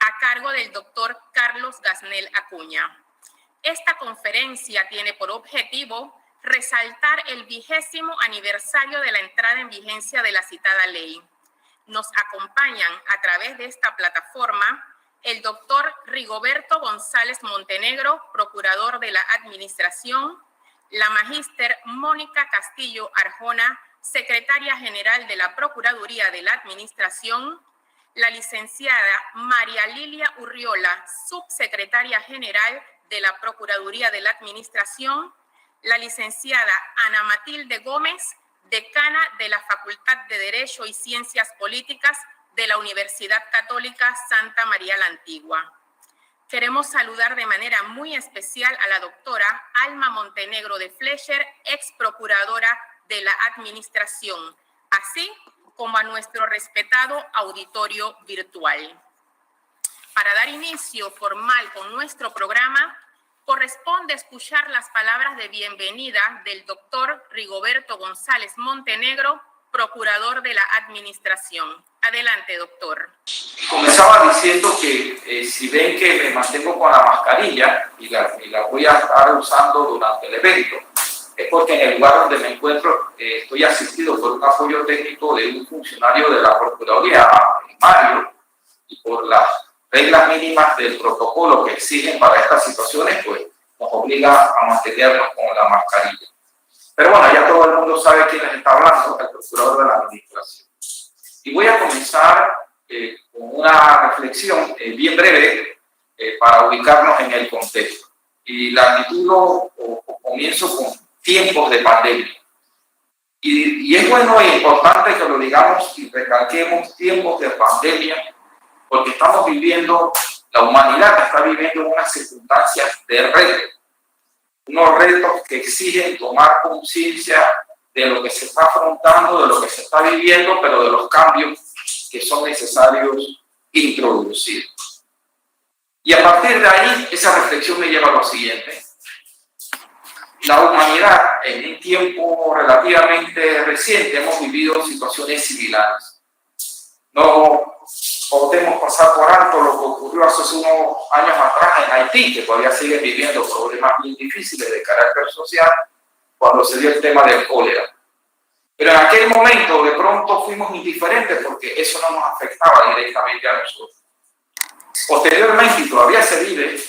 a cargo del doctor Carlos Gasnel Acuña. Esta conferencia tiene por objetivo resaltar el 20º aniversario de la entrada en vigencia de la citada ley. Nos acompañan a través de esta plataforma el doctor Rigoberto González Montenegro, procurador de la Administración, la magíster Mónica Castillo Arjona, secretaria general de la Procuraduría de la Administración, la licenciada María Lilia Urriola, subsecretaria general de la Procuraduría de la Administración, la licenciada Ana Matilde Gómez, decana de la Facultad de Derecho y Ciencias Políticas de la Universidad Católica Santa María la Antigua. Queremos saludar de manera muy especial a la doctora Alma Montenegro de Fleischer, ex procuradora de la Administración, así como a nuestro respetado auditorio virtual. Para dar inicio formal con nuestro programa, corresponde escuchar las palabras de bienvenida del doctor Rigoberto González Montenegro, procurador de la Administración. Adelante, doctor. Comenzaba diciendo que si ven que me mantengo con la mascarilla y la voy a estar usando durante el evento, es porque en el lugar donde me encuentro estoy asistido por un apoyo técnico de un funcionario de la Procuraduría, Mario, y por las reglas mínimas del protocolo que exigen para estas situaciones, pues nos obliga a mantenernos con la mascarilla. Pero bueno, ya todo el mundo sabe quién les está hablando, el procurador de la Administración. Y voy a comenzar con una reflexión bien breve para ubicarnos en el contexto. Y la titulo o comienzo con tiempos de pandemia. Y es bueno e importante que lo digamos y recalquemos tiempos de pandemia, porque estamos viviendo, la humanidad está viviendo unas circunstancias de reto, unos retos que exigen tomar conciencia de lo que se está afrontando, de lo que se está viviendo, pero de los cambios que son necesarios introducir. Y a partir de ahí, esa reflexión me lleva a lo siguiente. La humanidad, en un tiempo relativamente reciente, hemos vivido situaciones similares. No podemos pasar por alto lo que ocurrió hace unos años atrás en Haití, que todavía sigue viviendo problemas bien difíciles de carácter social, cuando se dio el tema del cólera. Pero en aquel momento de pronto fuimos indiferentes porque eso no nos afectaba directamente a nosotros. Posteriormente, y todavía se vive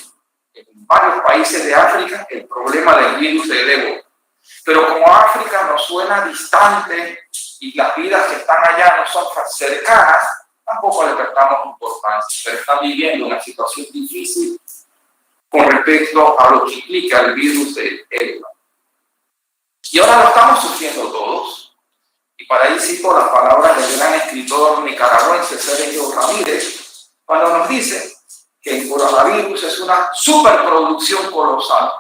en varios países de África, el problema del virus del ébola. Pero como África nos suena distante y las vidas que están allá no son tan cercanas, tampoco le prestamos importancia, pero están viviendo una situación difícil con respecto a lo que implica el virus del ébola. Y ahora lo estamos sufriendo todos. Y para ahí cito las palabras del gran escritor nicaragüense Sergio Ramírez, cuando nos dice que el coronavirus es una superproducción colosal.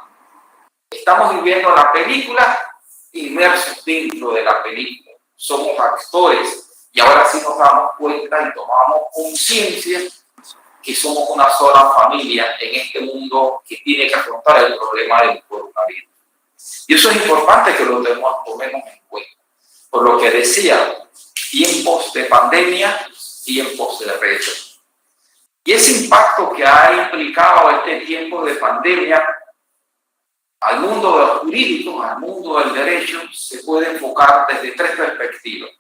Estamos viviendo la película inmersos dentro de la película. Somos actores y ahora sí nos damos cuenta y tomamos conciencia que somos una sola familia en este mundo que tiene que afrontar el problema del coronavirus. Y eso es importante que lo tomemos en cuenta. Por lo que decía, tiempos de pandemia, tiempos de reto. Y ese impacto que ha implicado este tiempo de pandemia al mundo jurídico, al mundo del derecho, se puede enfocar desde tres perspectivas.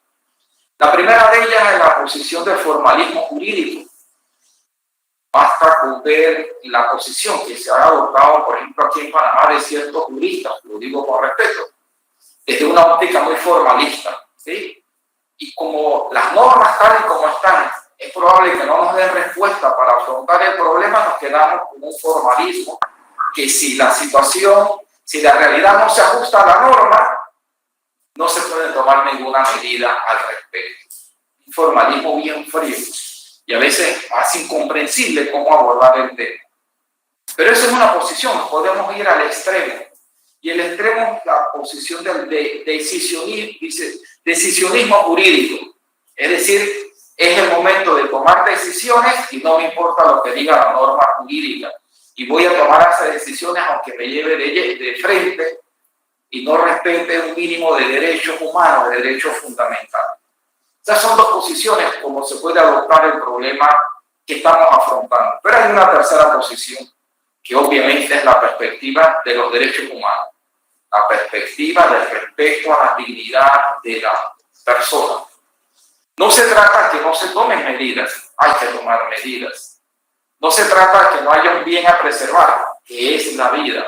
La primera de ellas es la posición del formalismo jurídico. Basta con ver la posición que se ha adoptado, por ejemplo, aquí en Panamá de ciertos juristas, lo digo con respeto, desde una óptica muy formalista, ¿sí? Y como las normas tal y como están, es probable que no nos den respuesta para afrontar el problema, nos quedamos con un formalismo que si la situación, si la realidad no se ajusta a la norma, no se puede tomar ninguna medida al respecto. Un formalismo bien frío y a veces es incomprensible cómo abordar el tema. Pero esa es una posición, podemos ir al extremo. Y el extremo es la posición del decisionismo jurídico. Es decir, es el momento de tomar decisiones y no me importa lo que diga la norma jurídica. Y voy a tomar esas decisiones aunque me lleve de frente y no respete un mínimo de derechos humanos, de derechos fundamentales. Esas son dos posiciones como se puede adoptar el problema que estamos afrontando. Pero hay una tercera posición, que obviamente es la perspectiva de los derechos humanos, la perspectiva del respeto a la dignidad de la persona. No se trata de que no se tomen medidas, hay que tomar medidas. No se trata de que no haya un bien a preservar, que es la vida,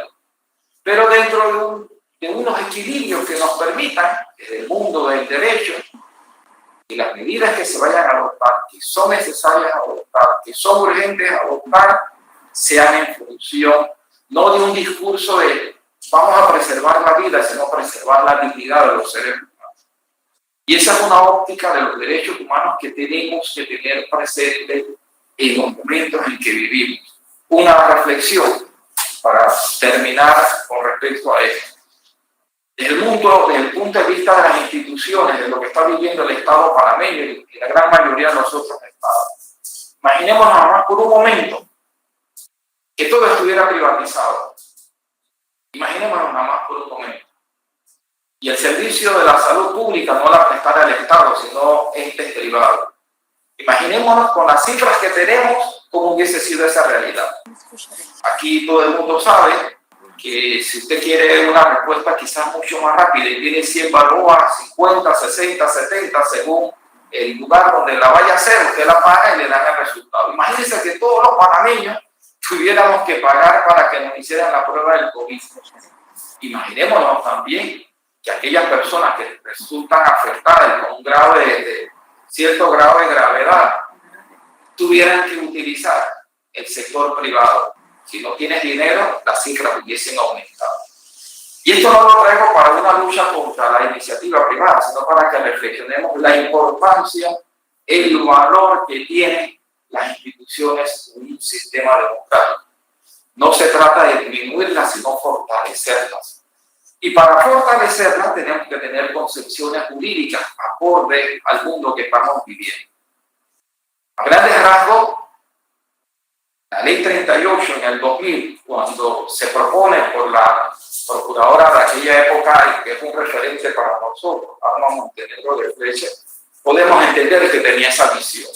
pero dentro de unos equilibrios que nos permitan, desde el mundo del derecho, y las medidas que se vayan a adoptar, que son necesarias adoptar, que son urgentes adoptar, sean en función no de un discurso de vamos a preservar la vida, sino preservar la dignidad de los seres humanos. Y esa es una óptica de los derechos humanos que tenemos que tener presente en los momentos en que vivimos. Una reflexión para terminar con respecto a esto. Desde el punto de vista de las instituciones, de lo que está viviendo el Estado panameño y la gran mayoría de los otros estados, imaginemos nada más por un momento que todo estuviera privatizado. Imaginémonos nada más por un momento. Y el servicio de la salud pública no la prestara el Estado, sino entes privados. Imaginémonos con las cifras que tenemos, cómo hubiese sido esa realidad. Aquí todo el mundo sabe que si usted quiere una respuesta quizás mucho más rápida y tiene 100 balboas, 50, 60, 70, según el lugar donde la vaya a hacer, usted la paga y le dan el resultado. Imagínense que todos los panameños tuviéramos que pagar para que nos hicieran la prueba del COVID. Imaginémonos también que aquellas personas que resultan afectadas con un cierto grado de gravedad tuvieran que utilizar el sector privado. Si no tienes dinero, las cifras hubiesen aumentado. Y esto no lo traigo para una lucha contra la iniciativa privada, sino para que reflexionemos la importancia, el valor que tienen las instituciones en un sistema democrático. No se trata de disminuirlas, sino fortalecerlas. Y para fortalecerlas tenemos que tener concepciones jurídicas acorde al mundo que estamos viviendo. A grandes rasgos, la ley 38 en el 2000, cuando se propone por la procuradora de aquella época, y que es un referente para nosotros, Alma Montenegro de Flecha, podemos entender que tenía esa visión.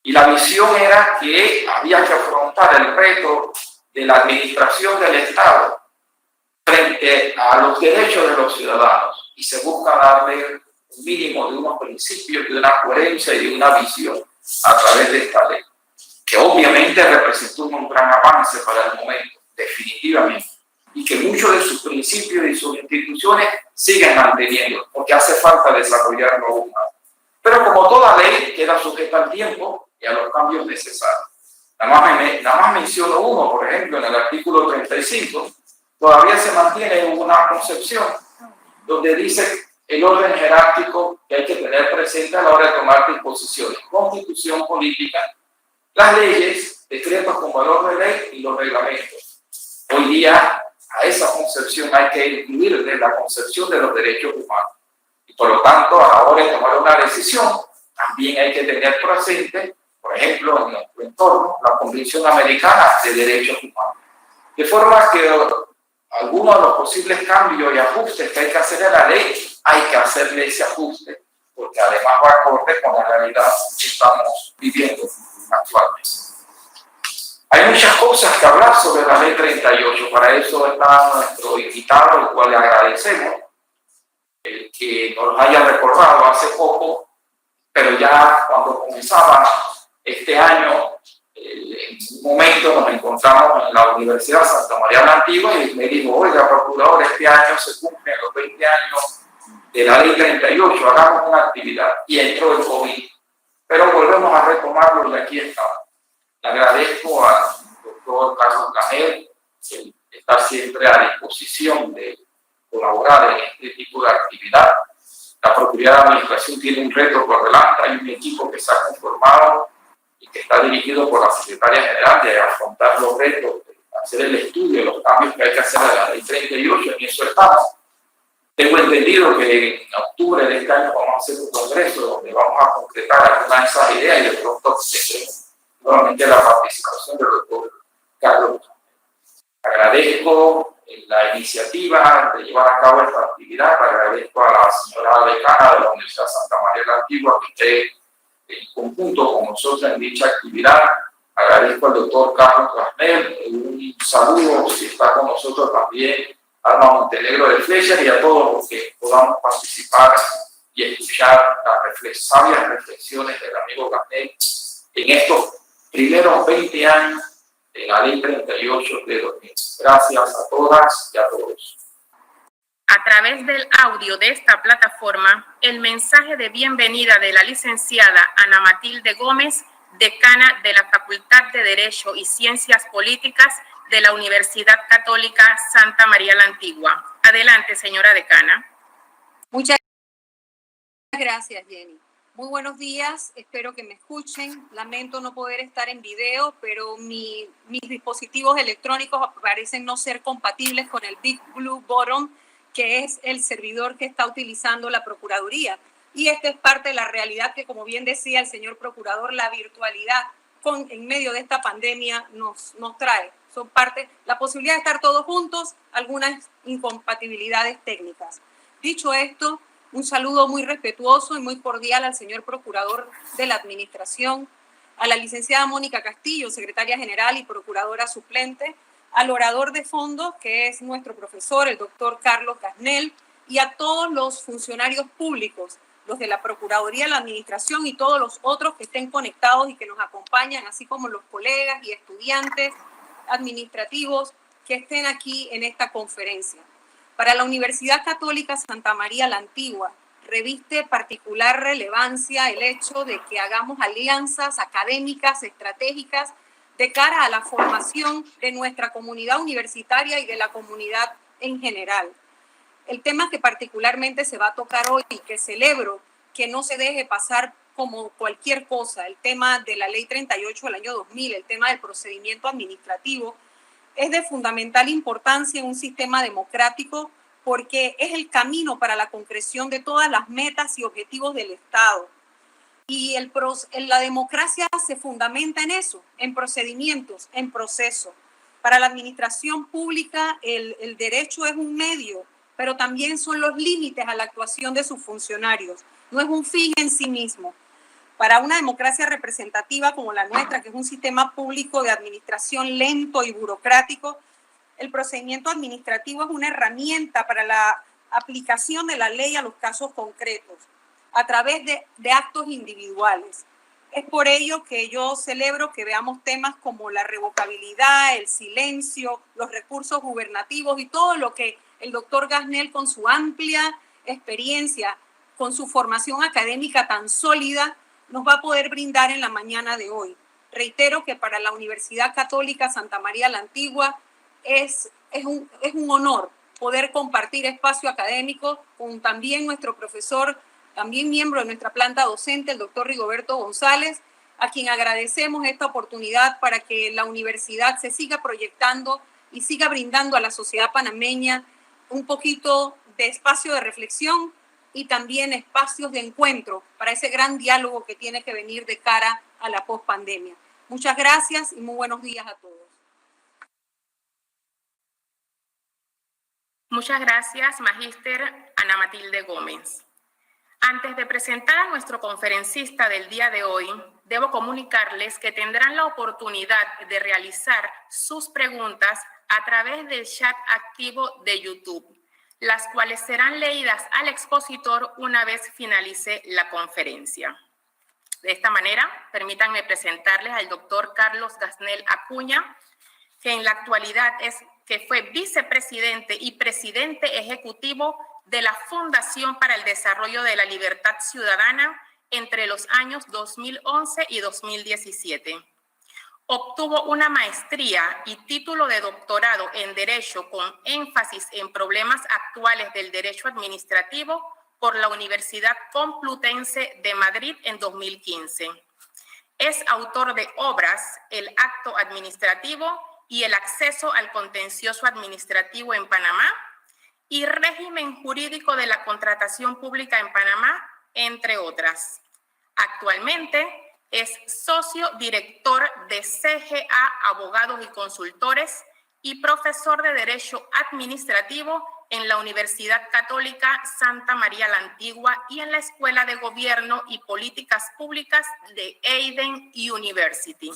Y la visión era que había que afrontar el reto de la administración del Estado frente a los derechos de los ciudadanos. Y se busca darle un mínimo de unos principios, de una coherencia y de una visión a través de esta ley, que obviamente representó un gran avance para el momento, definitivamente, y que muchos de sus principios y sus instituciones siguen manteniendo, porque hace falta desarrollarlo aún más. Pero como toda ley, queda sujeta al tiempo y a los cambios necesarios. Nada más menciono uno, por ejemplo, en el artículo 35, todavía se mantiene una concepción donde dice el orden jerárquico que hay que tener presente a la hora de tomar disposiciones, constitución política, las leyes, decretos como el orden de ley y los reglamentos. Hoy día a esa concepción hay que incluirle la concepción de los derechos humanos. Y por lo tanto, a la hora de tomar una decisión, también hay que tener presente, por ejemplo, en nuestro entorno, la Convención Americana de Derechos Humanos. De forma que algunos de los posibles cambios y ajustes que hay que hacer en la ley, hay que hacerle ese ajuste, porque además va acorde con la realidad que estamos viviendo actualmente. Hay muchas cosas que hablar sobre la ley 38, para eso está nuestro invitado, al cual le agradecemos, el que nos haya recordado hace poco, pero ya cuando comenzaba este año, en un momento nos encontramos en la Universidad Santa María la Antigua y me dijo, oiga, procurador, este año se cumplen los 20 años de la ley 38, hagamos una actividad, y entró el COVID. Pero volvemos a retomarlo y aquí estamos. Le agradezco al doctor Carlos Canel, que está siempre a disposición de colaborar en este tipo de actividad. La Procuraduría de Administración tiene un reto por delante, hay un equipo que se ha conformado y que está dirigido por la Secretaria General de afrontar los retos, de hacer el estudio de los cambios que hay que hacer a la ley 38, en eso estamos. Tengo entendido que en octubre de este año vamos a hacer un congreso donde vamos a concretar algunas de esas ideas y de pronto tendremos nuevamente la participación del doctor Carlos. Agradezco la iniciativa de llevar a cabo esta actividad, agradezco a la señora decana de la Universidad Santa María la Antigua que esté en conjunto con nosotros en dicha actividad. Agradezco al doctor Carlos Gasnel, un saludo si está con nosotros también Alma Montenegro de Flechas y a todos los que podamos participar y escuchar las sabias reflexiones del amigo Gasnel en estos primeros 20 años de la Ley 38 de 2000. Gracias a todas y a todos. A través del audio de esta plataforma, el mensaje de bienvenida de la licenciada Ana Matilde Gómez, decana de la Facultad de Derecho y Ciencias Políticas de la Universidad Católica Santa María la Antigua. Adelante, señora decana. Muchas gracias, Jenny. Muy buenos días, espero que me escuchen. Lamento no poder estar en video, pero mis dispositivos electrónicos parecen no ser compatibles con el Big Blue Bottom, que es el servidor que está utilizando la Procuraduría. Y esta es parte de la realidad que, como bien decía el señor procurador, la virtualidad en medio de esta pandemia nos trae. Son parte, la posibilidad de estar todos juntos, algunas incompatibilidades técnicas. Dicho esto, un saludo muy respetuoso y muy cordial al señor procurador de la Administración, a la licenciada Mónica Castillo, secretaria general y procuradora suplente, al orador de fondo, que es nuestro profesor, el doctor Carlos Gasnel, y a todos los funcionarios públicos, los de la Procuraduría, la Administración y todos los otros que estén conectados y que nos acompañan, así como los colegas y estudiantes administrativos que estén aquí en esta conferencia. Para la Universidad Católica Santa María la Antigua, reviste particular relevancia el hecho de que hagamos alianzas académicas, estratégicas, de cara a la formación de nuestra comunidad universitaria y de la comunidad en general. El tema que particularmente se va a tocar hoy y que celebro que no se deje pasar como cualquier cosa, el tema de la Ley 38 del año 2000, el tema del procedimiento administrativo, es de fundamental importancia en un sistema democrático porque es el camino para la concreción de todas las metas y objetivos del Estado. Y la democracia se fundamenta en eso, en procedimientos, en proceso. Para la administración pública, el derecho es un medio, pero también son los límites a la actuación de sus funcionarios. No es un fin en sí mismo. Para una democracia representativa como la nuestra, que es un sistema público de administración lento y burocrático, el procedimiento administrativo es una herramienta para la aplicación de la ley a los casos concretos, a través de actos individuales. Es por ello que yo celebro que veamos temas como la revocabilidad, el silencio, los recursos gubernativos y todo lo que el doctor Gasnel, con su amplia experiencia, con su formación académica tan sólida, nos va a poder brindar en la mañana de hoy. Reitero que para la Universidad Católica Santa María la Antigua es un honor poder compartir espacio académico con también nuestro profesor, también miembro de nuestra planta docente, el doctor Rigoberto González, a quien agradecemos esta oportunidad para que la universidad se siga proyectando y siga brindando a la sociedad panameña un poquito de espacio de reflexión y también espacios de encuentro para ese gran diálogo que tiene que venir de cara a la pospandemia. Muchas gracias y muy buenos días a todos. Muchas gracias, Magíster Ana Matilde Gómez. Antes de presentar a nuestro conferencista del día de hoy, debo comunicarles que tendrán la oportunidad de realizar sus preguntas a través del chat activo de YouTube, las cuales serán leídas al expositor una vez finalice la conferencia. De esta manera, permítanme presentarles al doctor Carlos Gasnel Acuña, que en la actualidad fue vicepresidente y presidente ejecutivo de la Fundación para el Desarrollo de la Libertad Ciudadana entre los años 2011 y 2017. Obtuvo una maestría y título de doctorado en Derecho con énfasis en problemas actuales del derecho administrativo por la Universidad Complutense de Madrid en 2015. Es autor de obras El acto administrativo y el acceso al contencioso administrativo en Panamá y régimen jurídico de la contratación pública en Panamá, entre otras. Actualmente es socio director de CGA Abogados y Consultores y profesor de Derecho Administrativo en la Universidad Católica Santa María la Antigua y en la Escuela de Gobierno y Políticas Públicas de Eiden University.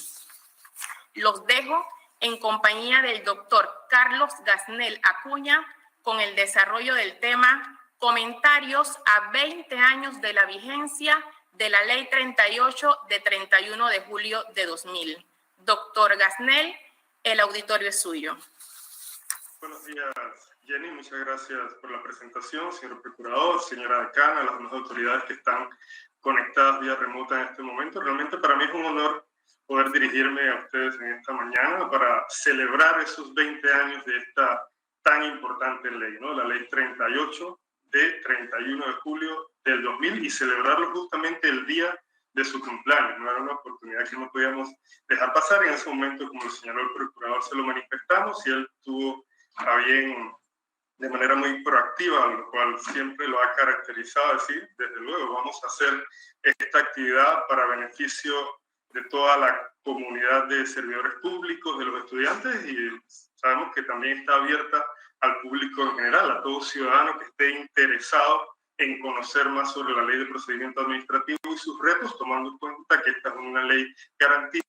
Los dejo en compañía del doctor Carlos Gasnel Acuña con el desarrollo del tema Comentarios a 20 años de la vigencia de la Ley 38 de 31 de julio de 2000. Doctor Gasnel, el auditorio es suyo. Buenos días, Jenny. Muchas gracias por la presentación, señor procurador, señora decana, las demás autoridades que están conectadas vía remota en este momento. Realmente para mí es un honor poder dirigirme a ustedes en esta mañana para celebrar esos 20 años de esta tan importante ley, ¿no? La Ley 38 de 31 de julio del 2000 y celebrarlo justamente el día de su cumpleaños. No era una oportunidad que no podíamos dejar pasar. En ese momento, como lo señaló el procurador, se lo manifestamos y él tuvo a bien de manera muy proactiva, lo cual siempre lo ha caracterizado, decir, desde luego vamos a hacer esta actividad para beneficio de toda la comunidad de servidores públicos, de los estudiantes, y sabemos que también está abierta al público en general, a todo ciudadano que esté interesado en conocer más sobre la ley de procedimiento administrativo y sus retos, tomando en cuenta que esta es una ley garantista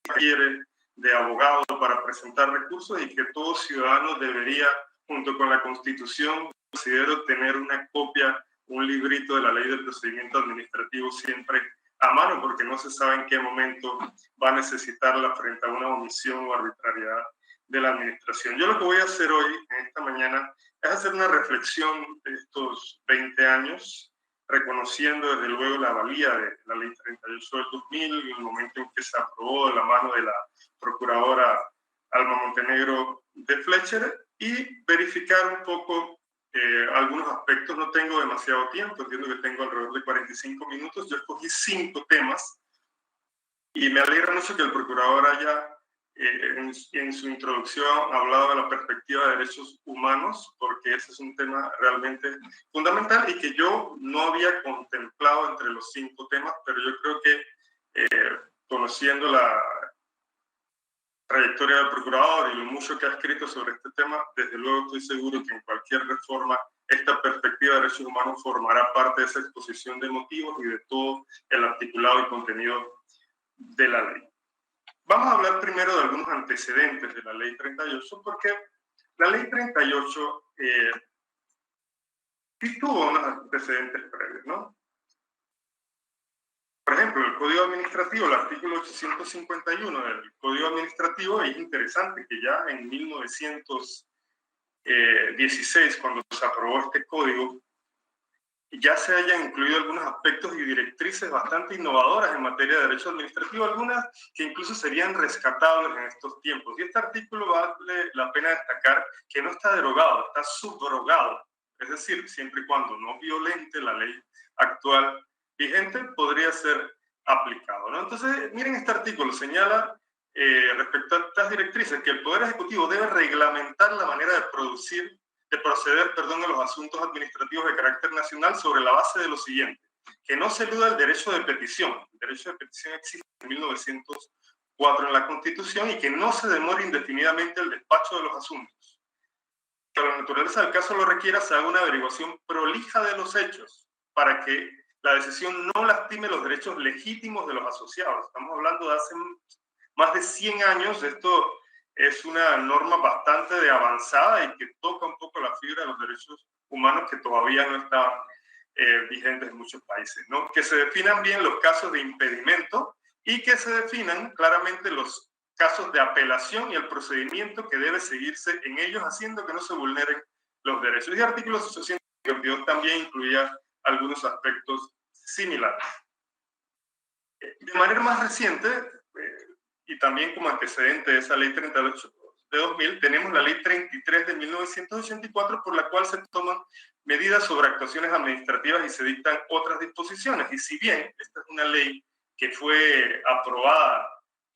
que requiere de abogado para presentar recursos y que todo ciudadano debería, junto con la Constitución, considero tener una copia, un librito de la ley de procedimiento administrativo siempre a mano, porque no se sabe en qué momento va a necesitarla frente a una omisión o arbitrariedad de la administración. Yo lo que voy a hacer hoy, en esta mañana, es hacer una reflexión de estos 20 años, reconociendo desde luego la valía de la Ley 38 del 2000, en el momento en que se aprobó de la mano de la procuradora Alma Montenegro de Fletcher, y verificar un poco algunos aspectos. No tengo demasiado tiempo, entiendo que tengo alrededor de 45 minutos. Yo escogí 5 temas y me alegra mucho que el procurador haya en su introducción hablado de la perspectiva de derechos humanos, porque ese es un tema realmente fundamental y que yo no había contemplado entre los 5 temas, pero yo creo que conociendo la trayectoria del procurador y lo mucho que ha escrito sobre este tema, desde luego estoy seguro que en cualquier reforma esta perspectiva de derechos humanos formará parte de esa exposición de motivos y de todo el articulado y contenido de la ley. Vamos a hablar primero de algunos antecedentes de la Ley 38, porque la Ley 38 sí tuvo unos antecedentes previos, ¿no? Por ejemplo, el Código Administrativo, el artículo 851 del Código Administrativo, es interesante que ya en 1916, cuando se aprobó este código, ya se hayan incluido algunos aspectos y directrices bastante innovadoras en materia de derecho administrativo, algunas que incluso serían rescatables en estos tiempos. Y este artículo vale la pena destacar que no está derogado, está subrogado, es decir, siempre y cuando no violente la ley actual vigente, podría ser aplicado, ¿no? Entonces, miren, este artículo señala respecto a estas directrices que el Poder Ejecutivo debe reglamentar la manera de proceder a los asuntos administrativos de carácter nacional sobre la base de lo siguiente: que no se eluda el derecho de petición. El derecho de petición existe en 1904 en la Constitución, y que no se demore indefinidamente el despacho de los asuntos. Que la naturaleza del caso lo requiera, se haga una averiguación prolija de los hechos para que la decisión no lastime los derechos legítimos de los asociados. Estamos hablando de hace más de 100 años. Esto es una norma bastante avanzada y que toca un poco la fibra de los derechos humanos que todavía no estaban vigentes en muchos países, ¿no? Que se definan bien los casos de impedimento y que se definan claramente los casos de apelación y el procedimiento que debe seguirse en ellos, haciendo que no se vulneren los derechos. Y el artículo 852 también incluía algunos aspectos similares. De manera más reciente, y también como antecedente de esa Ley 38 de 2000, tenemos la Ley 33 de 1984, por la cual se toman medidas sobre actuaciones administrativas y se dictan otras disposiciones. Y si bien esta es una ley que fue aprobada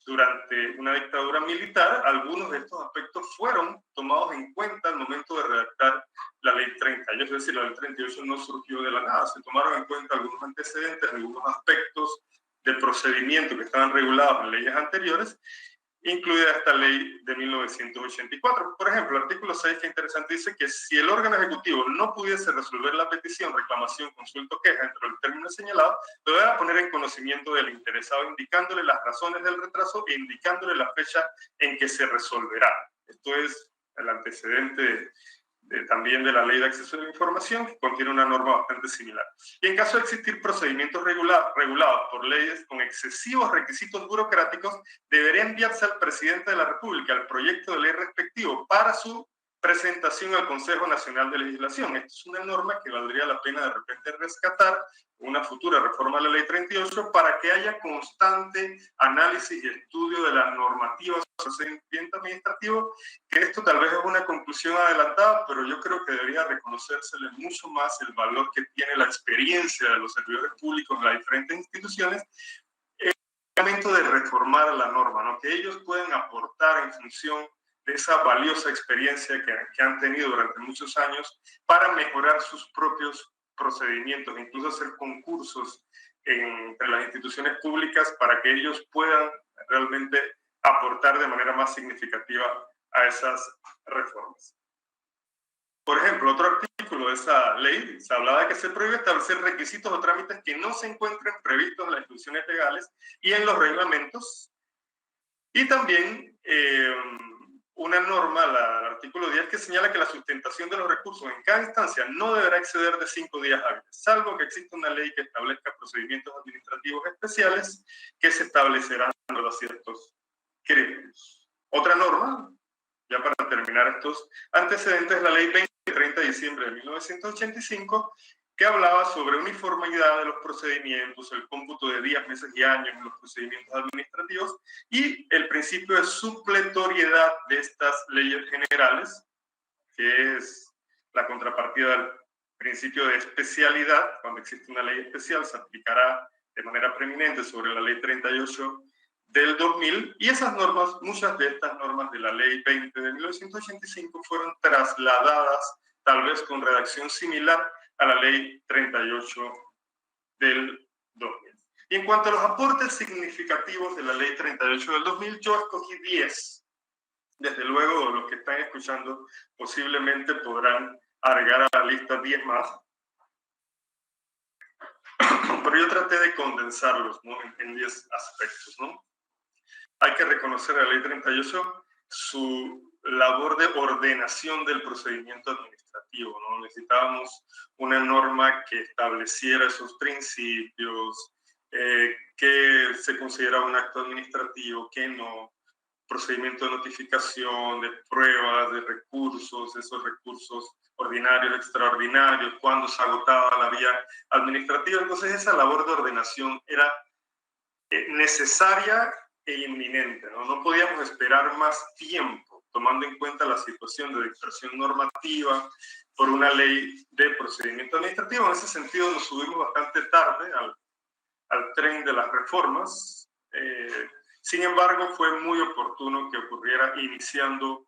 durante una dictadura militar, algunos de estos aspectos fueron tomados en cuenta al momento de redactar la Ley 38. Es decir, la Ley 38 no surgió de la nada, se tomaron en cuenta algunos antecedentes, algunos aspectos de procedimiento que estaban regulados en leyes anteriores, incluida esta ley de 1984. Por ejemplo, el artículo 6, que interesante, dice que si el órgano ejecutivo no pudiese resolver la petición, reclamación, consulta o queja dentro del término señalado, lo deberá poner en conocimiento del interesado, indicándole las razones del retraso e indicándole la fecha en que se resolverá. Esto es el antecedente también de la Ley de Acceso a la Información, que contiene una norma bastante similar. Y en caso de existir procedimientos regulados por leyes con excesivos requisitos burocráticos, debería enviarse al presidente de la República el proyecto de ley respectivo para su presentación al Consejo Nacional de Legislación. Esto es una norma que valdría la pena de repente rescatar una futura reforma de la Ley 38 para que haya constante análisis y estudio de la normativa sobre procedimiento administrativo, que esto tal vez es una conclusión adelantada, pero yo creo que debería reconocérsele mucho más el valor que tiene la experiencia de los servidores públicos en las diferentes instituciones en el momento de reformar la norma, ¿no? Que ellos pueden aportar en función de esa valiosa experiencia que han tenido durante muchos años para mejorar sus propios procedimientos, incluso hacer concursos entre las instituciones públicas para que ellos puedan realmente aportar de manera más significativa a esas reformas. Por ejemplo, otro artículo de esa ley se hablaba de que se prohíbe establecer requisitos o trámites que no se encuentren previstos en las instituciones legales y en los reglamentos. Y también una norma, el artículo 10, que señala que la sustentación de los recursos en cada instancia no deberá exceder de 5 días hábiles, salvo que exista una ley que establezca procedimientos administrativos especiales que se establecerán a ciertos criterios. Otra norma, ya para terminar estos antecedentes, la ley 20 de 30 de diciembre de 1985, que hablaba sobre uniformidad de los procedimientos, el cómputo de días, meses y años en los procedimientos administrativos y el principio de supletoriedad de estas leyes generales, que es la contrapartida del principio de especialidad. Cuando existe una ley especial se aplicará de manera preeminente sobre la ley 38 del 2000, y esas normas, muchas de estas normas de la ley 20 de 1985 fueron trasladadas, tal vez con redacción similar, a la ley 38 del 2000. Y en cuanto a los aportes significativos de la ley 38 del 2000, yo escogí 10. Desde luego, los que están escuchando posiblemente podrán agregar a la lista 10 más. Pero yo traté de condensarlos, ¿no?, en 10 aspectos, ¿no? Hay que reconocer a la ley 38 su labor de ordenación del procedimiento administrativo, ¿no? Necesitábamos una norma que estableciera esos principios, que se considera un acto administrativo, que no, procedimiento de notificación, de pruebas, de recursos, esos recursos ordinarios, extraordinarios, cuando se agotaba la vía administrativa. Entonces esa labor de ordenación era necesaria e inminente, ¿no? No podíamos esperar más tiempo, tomando en cuenta la situación de dispersión normativa por una ley de procedimiento administrativo. En ese sentido nos subimos bastante tarde al tren de las reformas. Sin embargo, fue muy oportuno que ocurriera iniciando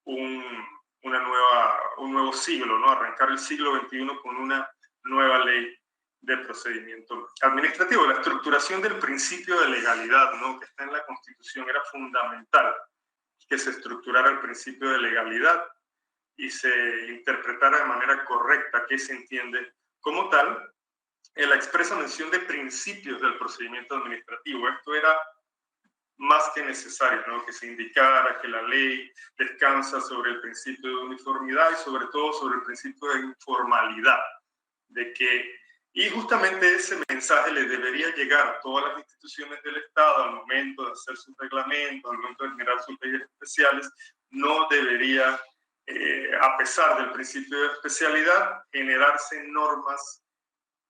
un nuevo siglo, ¿no? Arrancar el siglo XXI con una nueva ley de procedimiento administrativo. La estructuración del principio de legalidad, ¿no?, que está en la Constitución, era fundamental que se estructurara el principio de legalidad y se interpretara de manera correcta qué se entiende como tal en la expresa mención de principios del procedimiento administrativo. Esto era más que necesario, ¿no?, que se indicara que la ley descansa sobre el principio de uniformidad y sobre todo sobre el principio de informalidad, y justamente ese mensaje le debería llegar a todas las instituciones del Estado al momento de hacer sus reglamentos, al momento de generar sus leyes especiales. No debería, a pesar del principio de especialidad, generarse normas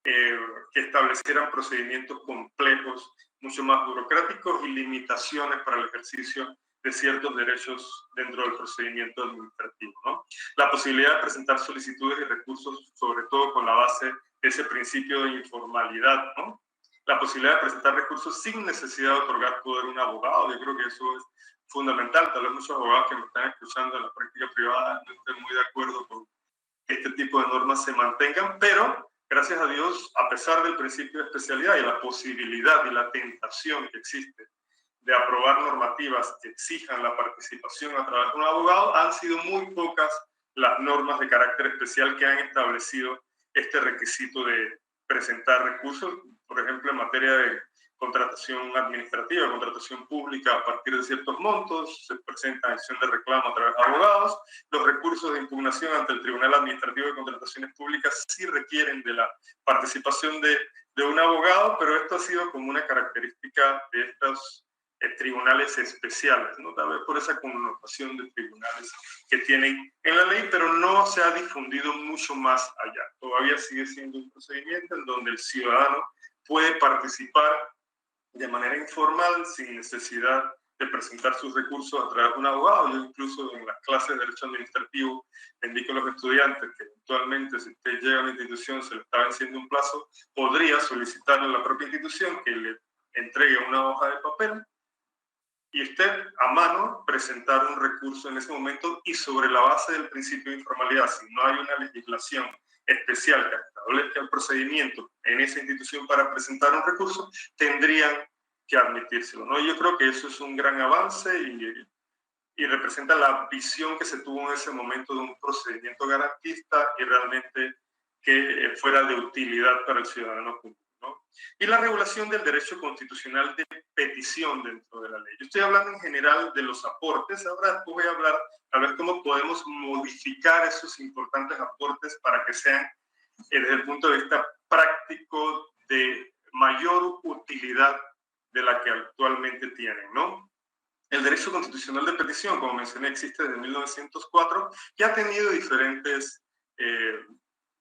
que establecieran procedimientos complejos, mucho más burocráticos y limitaciones para el ejercicio de ciertos derechos dentro del procedimiento administrativo, ¿no? La posibilidad de presentar solicitudes y recursos, sobre todo con la base de ese principio de informalidad, ¿no? La posibilidad de presentar recursos sin necesidad de otorgar poder a un abogado. Yo creo que eso es fundamental. Tal vez muchos abogados que me están escuchando en la práctica privada no estén muy de acuerdo con que este tipo de normas se mantengan, pero gracias a Dios, a pesar del principio de especialidad y la posibilidad y la tentación que existe de aprobar normativas que exijan la participación a través de un abogado, han sido muy pocas las normas de carácter especial que han establecido este requisito de presentar recursos, por ejemplo, en materia de contratación administrativa, contratación pública a partir de ciertos montos, se presenta acción de reclamo a través de abogados. Los recursos de impugnación ante el Tribunal Administrativo de Contrataciones Públicas sí requieren de la participación de un abogado, pero esto ha sido como una característica de estos tribunales especiales, ¿no? Tal vez por esa connotación de tribunales que tienen en la ley, pero no se ha difundido mucho más allá. Todavía sigue siendo un procedimiento en donde el ciudadano puede participar de manera informal, sin necesidad de presentar sus recursos a través de un abogado. Yo incluso en las clases de Derecho Administrativo indico a los estudiantes que eventualmente, si usted llega a una institución, se le está venciendo un plazo, podría solicitarle a la propia institución que le entregue una hoja de papel y usted a mano presentar un recurso en ese momento, y sobre la base del principio de informalidad, si no hay una legislación especial que establezca el procedimiento en esa institución para presentar un recurso, tendrían que admitírselo, ¿no? Yo creo que eso es un gran avance y representa la visión que se tuvo en ese momento de un procedimiento garantista y realmente que fuera de utilidad para el ciudadano común, ¿no? Y la regulación del derecho constitucional de petición dentro de la ley. Yo estoy hablando en general de los aportes, ahora voy a hablar a ver cómo podemos modificar esos importantes aportes para que sean, desde el punto de vista práctico, de mayor utilidad de la que actualmente tienen, ¿no? El derecho constitucional de petición, como mencioné, existe desde 1904 y ha tenido diferentes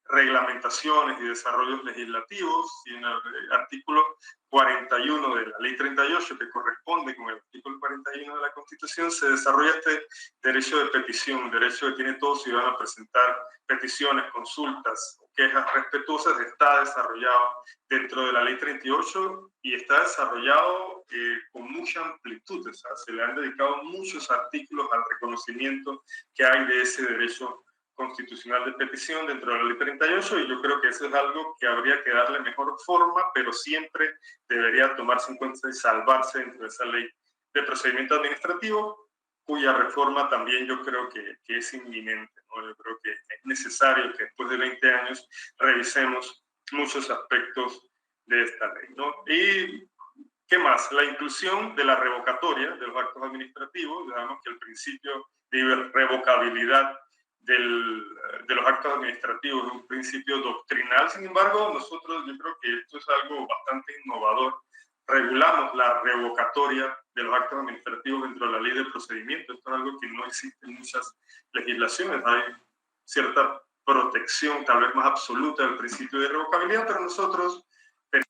reglamentaciones y desarrollos legislativos, y en el artículo 41 de la Ley 38, que corresponde con el artículo 41 de la Constitución, se desarrolla este derecho de petición, un derecho que tiene todo ciudadano a presentar peticiones, consultas o quejas respetuosas. Está desarrollado dentro de la Ley 38 y está desarrollado con mucha amplitud. O sea, se le han dedicado muchos artículos al reconocimiento que hay de ese derecho constitucional de petición dentro de la Ley 38, y yo creo que eso es algo que habría que darle mejor forma, pero siempre debería tomarse en cuenta y salvarse dentro de esa ley de procedimiento administrativo, cuya reforma también yo creo que es inminente, ¿no? Yo creo que es necesario que después de 20 años revisemos muchos aspectos de esta ley, ¿no? Y ¿qué más? La inclusión de la revocatoria de los actos administrativos. Digamos que el principio de revocabilidad de los actos administrativos es un principio doctrinal. Sin embargo, nosotros, yo creo que esto es algo bastante innovador. Regulamos la revocatoria de los actos administrativos dentro de la ley de procedimiento. Esto es algo que no existe en muchas legislaciones. Hay cierta protección, tal vez más absoluta, del principio de revocabilidad, pero nosotros tenemos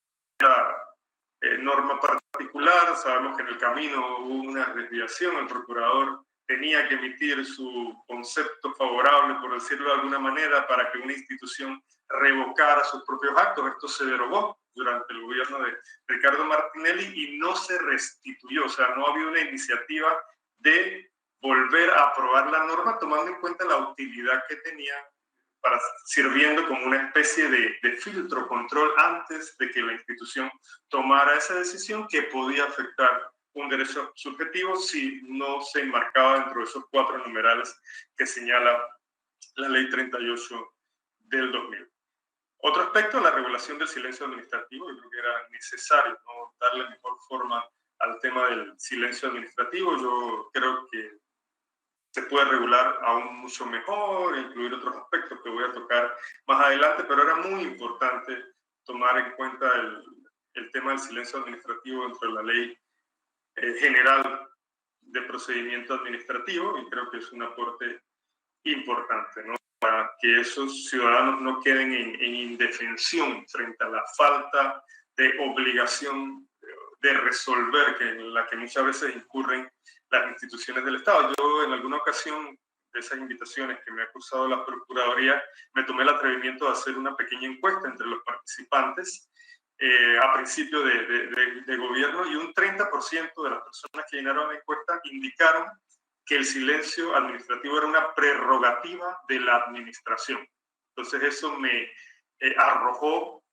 una norma particular. Sabemos que en el camino hubo una desviación. El procurador tenía que emitir su concepto favorable, por decirlo de alguna manera, para que una institución revocara sus propios actos. Esto se derogó durante el gobierno de Ricardo Martinelli y no se restituyó. O sea, no había una iniciativa de volver a aprobar la norma, tomando en cuenta la utilidad que tenía, sirviendo como una especie de filtro, control, antes de que la institución tomara esa decisión que podía afectar un derecho subjetivo si no se enmarcaba dentro de esos 4 numerales que señala la Ley 38 del 2000. Otro aspecto, la regulación del silencio administrativo. Yo creo que era necesario, ¿no?, darle mejor forma al tema del silencio administrativo. Yo creo que se puede regular aún mucho mejor, incluir otros aspectos que voy a tocar más adelante, pero era muy importante tomar en cuenta el tema del silencio administrativo dentro de la Ley General de Procedimiento Administrativo, y creo que es un aporte importante, ¿no?, para que esos ciudadanos no queden en indefensión frente a la falta de obligación de resolver, en la que muchas veces incurren las instituciones del Estado. Yo en alguna ocasión, de esas invitaciones que me ha cursado la Procuraduría, me tomé el atrevimiento de hacer una pequeña encuesta entre los participantes a principio de gobierno, y un 30% de las personas que llenaron la encuesta indicaron que el silencio administrativo era una prerrogativa de la administración. Entonces eso me arrojó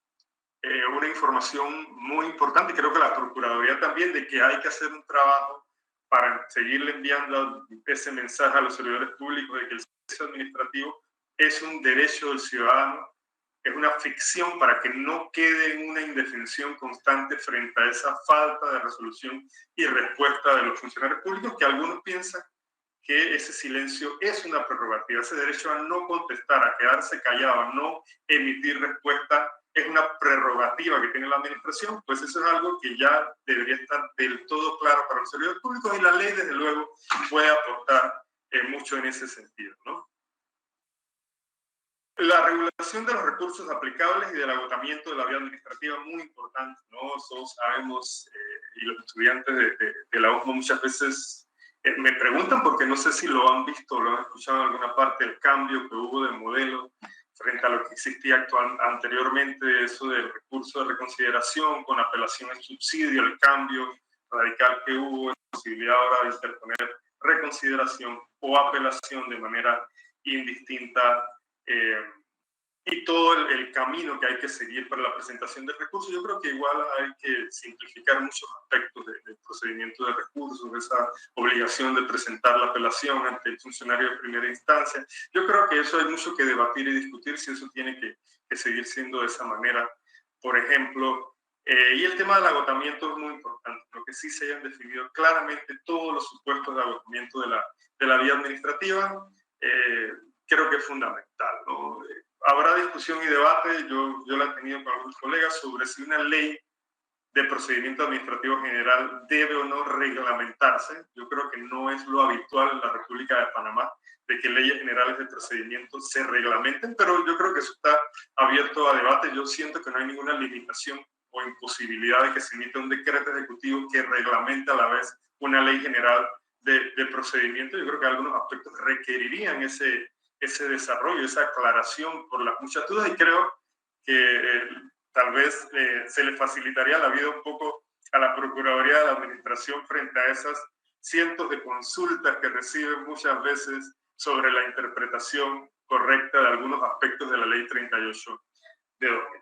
una información muy importante, creo que la Procuraduría también, de que hay que hacer un trabajo para seguirle enviando ese mensaje a los servidores públicos de que el servicio administrativo es un derecho del ciudadano, es una ficción para que no quede en una indefensión constante frente a esa falta de resolución y respuesta de los funcionarios públicos, que algunos piensan que ese silencio es una prerrogativa, ese derecho a no contestar, a quedarse callado, a no emitir respuesta, es una prerrogativa que tiene la administración. Pues eso es algo que ya debería estar del todo claro para los servidores públicos, y la ley, desde luego, puede aportar mucho en ese sentido, ¿no? La regulación de los recursos aplicables y del agotamiento de la vía administrativa es muy importante, ¿no? Todos sabemos, y los estudiantes de la USMA muchas veces me preguntan, porque no sé si lo han visto o lo han escuchado en alguna parte, el cambio que hubo de modelo frente a lo que existía anteriormente, eso del recurso de reconsideración con apelación en subsidio, el cambio radical que hubo, la posibilidad ahora de interponer reconsideración o apelación de manera indistinta, y todo el camino que hay que seguir para la presentación de recursos. Yo creo que igual hay que simplificar muchos aspectos del procedimiento de recursos, esa obligación de presentar la apelación ante el funcionario de primera instancia. Yo creo que eso hay mucho que debatir y discutir, si eso tiene que seguir siendo de esa manera. Por ejemplo, y el tema del agotamiento es muy importante, lo que sí se hayan definido claramente todos los supuestos de agotamiento de la vía administrativa. Creo que es fundamental, ¿no? Habrá discusión y debate, yo la he tenido con algunos colegas, sobre si una ley de procedimiento administrativo general debe o no reglamentarse. Yo creo que no es lo habitual en la República de Panamá de que leyes generales de procedimiento se reglamenten, pero yo creo que eso está abierto a debate. Yo siento que no hay ninguna limitación o imposibilidad de que se emita un decreto ejecutivo que reglamente a la vez una ley general de procedimiento. Yo creo que algunos aspectos requerirían ese desarrollo, esa aclaración por las muchas dudas, y creo que tal vez se le facilitaría la vida un poco a la Procuraduría de la Administración frente a esas cientos de consultas que reciben muchas veces sobre la interpretación correcta de algunos aspectos de la Ley 38 de 2000.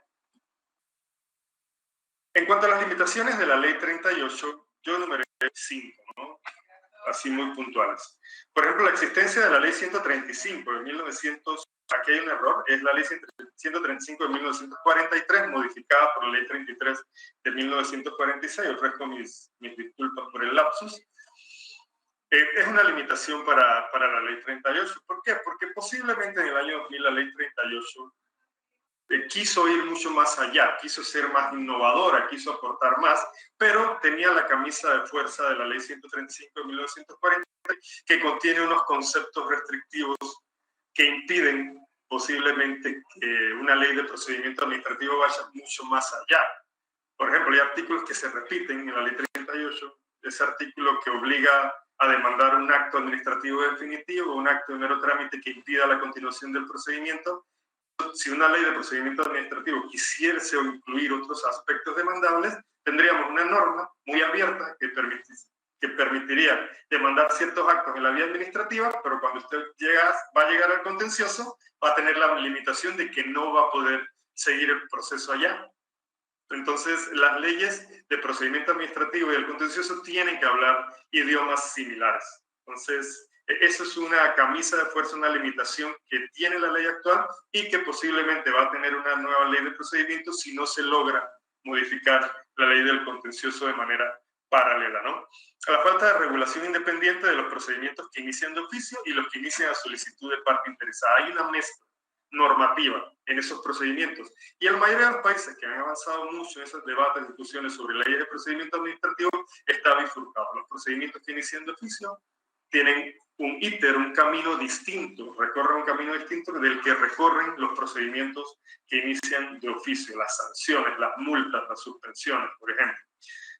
En cuanto a las limitaciones de la Ley 38, yo enumeré 5, ¿no? Así muy puntuales. Por ejemplo, la existencia de la Ley 135 de 1900, aquí hay un error, es la Ley 135 de 1943, modificada por la Ley 33 de 1946. Ofrezco mis disculpas por el lapsus. Es una limitación para la Ley 38. ¿Por qué? Porque posiblemente en el año 2000 la Ley 38 quiso ir mucho más allá, quiso ser más innovadora, quiso aportar más, pero tenía la camisa de fuerza de la Ley 135 de 1940, que contiene unos conceptos restrictivos que impiden posiblemente que una ley de procedimiento administrativo vaya mucho más allá. Por ejemplo, hay artículos que se repiten en la Ley 38, ese artículo que obliga a demandar un acto administrativo definitivo, un acto de mero trámite que impida la continuación del procedimiento. Si una ley de procedimiento administrativo quisiese incluir otros aspectos demandables, tendríamos una norma muy abierta que permitiría demandar ciertos actos en la vía administrativa, pero cuando usted va a llegar al contencioso, va a tener la limitación de que no va a poder seguir el proceso allá. Entonces, las leyes de procedimiento administrativo y el contencioso tienen que hablar idiomas similares. Entonces, eso es una camisa de fuerza, una limitación que tiene la ley actual y que posiblemente va a tener una nueva ley de procedimiento si no se logra modificar la ley del contencioso de manera paralela, ¿no? A la falta de regulación independiente de los procedimientos que inician de oficio y los que inician a solicitud de parte interesada. Hay una mezcla normativa en esos procedimientos. Y en la mayoría de los países que han avanzado mucho en esos debates, discusiones sobre leyes de procedimiento administrativo, está bifurcado. Los procedimientos que inician de oficio tienen un íter, un camino distinto, recorren un camino distinto del que recorren los procedimientos que inician de oficio, las sanciones, las multas, las suspensiones, por ejemplo.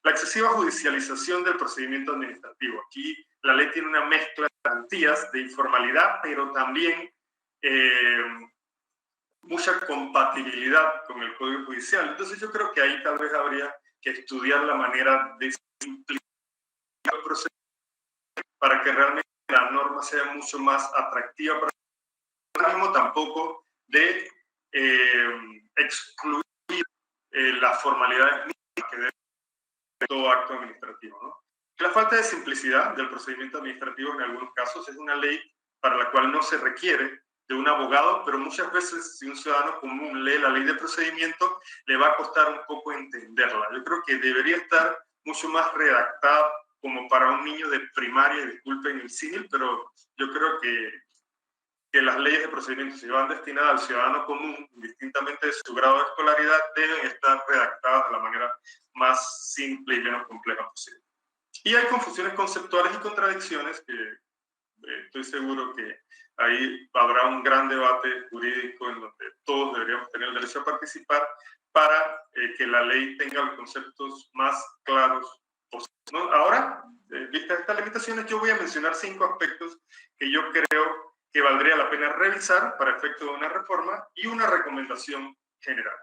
La excesiva judicialización del procedimiento administrativo. Aquí la ley tiene una mezcla de garantías, de informalidad, pero también mucha compatibilidad con el Código Judicial. Entonces yo creo que ahí tal vez habría que estudiar la manera de simplificar el procedimiento para que realmente la norma sea mucho más atractiva para el mismo, tampoco de excluir formalidades mínimas que debe tener todo acto administrativo, ¿no? La falta de simplicidad del procedimiento administrativo en algunos casos es una ley para la cual no se requiere de un abogado, pero muchas veces si un ciudadano común lee la ley de procedimiento, le va a costar un poco entenderla. Yo creo que debería estar mucho más redactada como para un niño de primaria, disculpen el símil, pero yo creo que las leyes de procedimiento, si van destinadas al ciudadano común, indistintamente de su grado de escolaridad, deben estar redactadas de la manera más simple y menos compleja posible. Y hay confusiones conceptuales y contradicciones que estoy seguro que ahí habrá un gran debate jurídico en donde todos deberíamos tener el derecho a participar para que la ley tenga los conceptos más claros posibles, ¿no? Ahora, vistas estas limitaciones, yo voy a mencionar 5 aspectos que yo creo que valdría la pena revisar para efecto de una reforma y una recomendación general.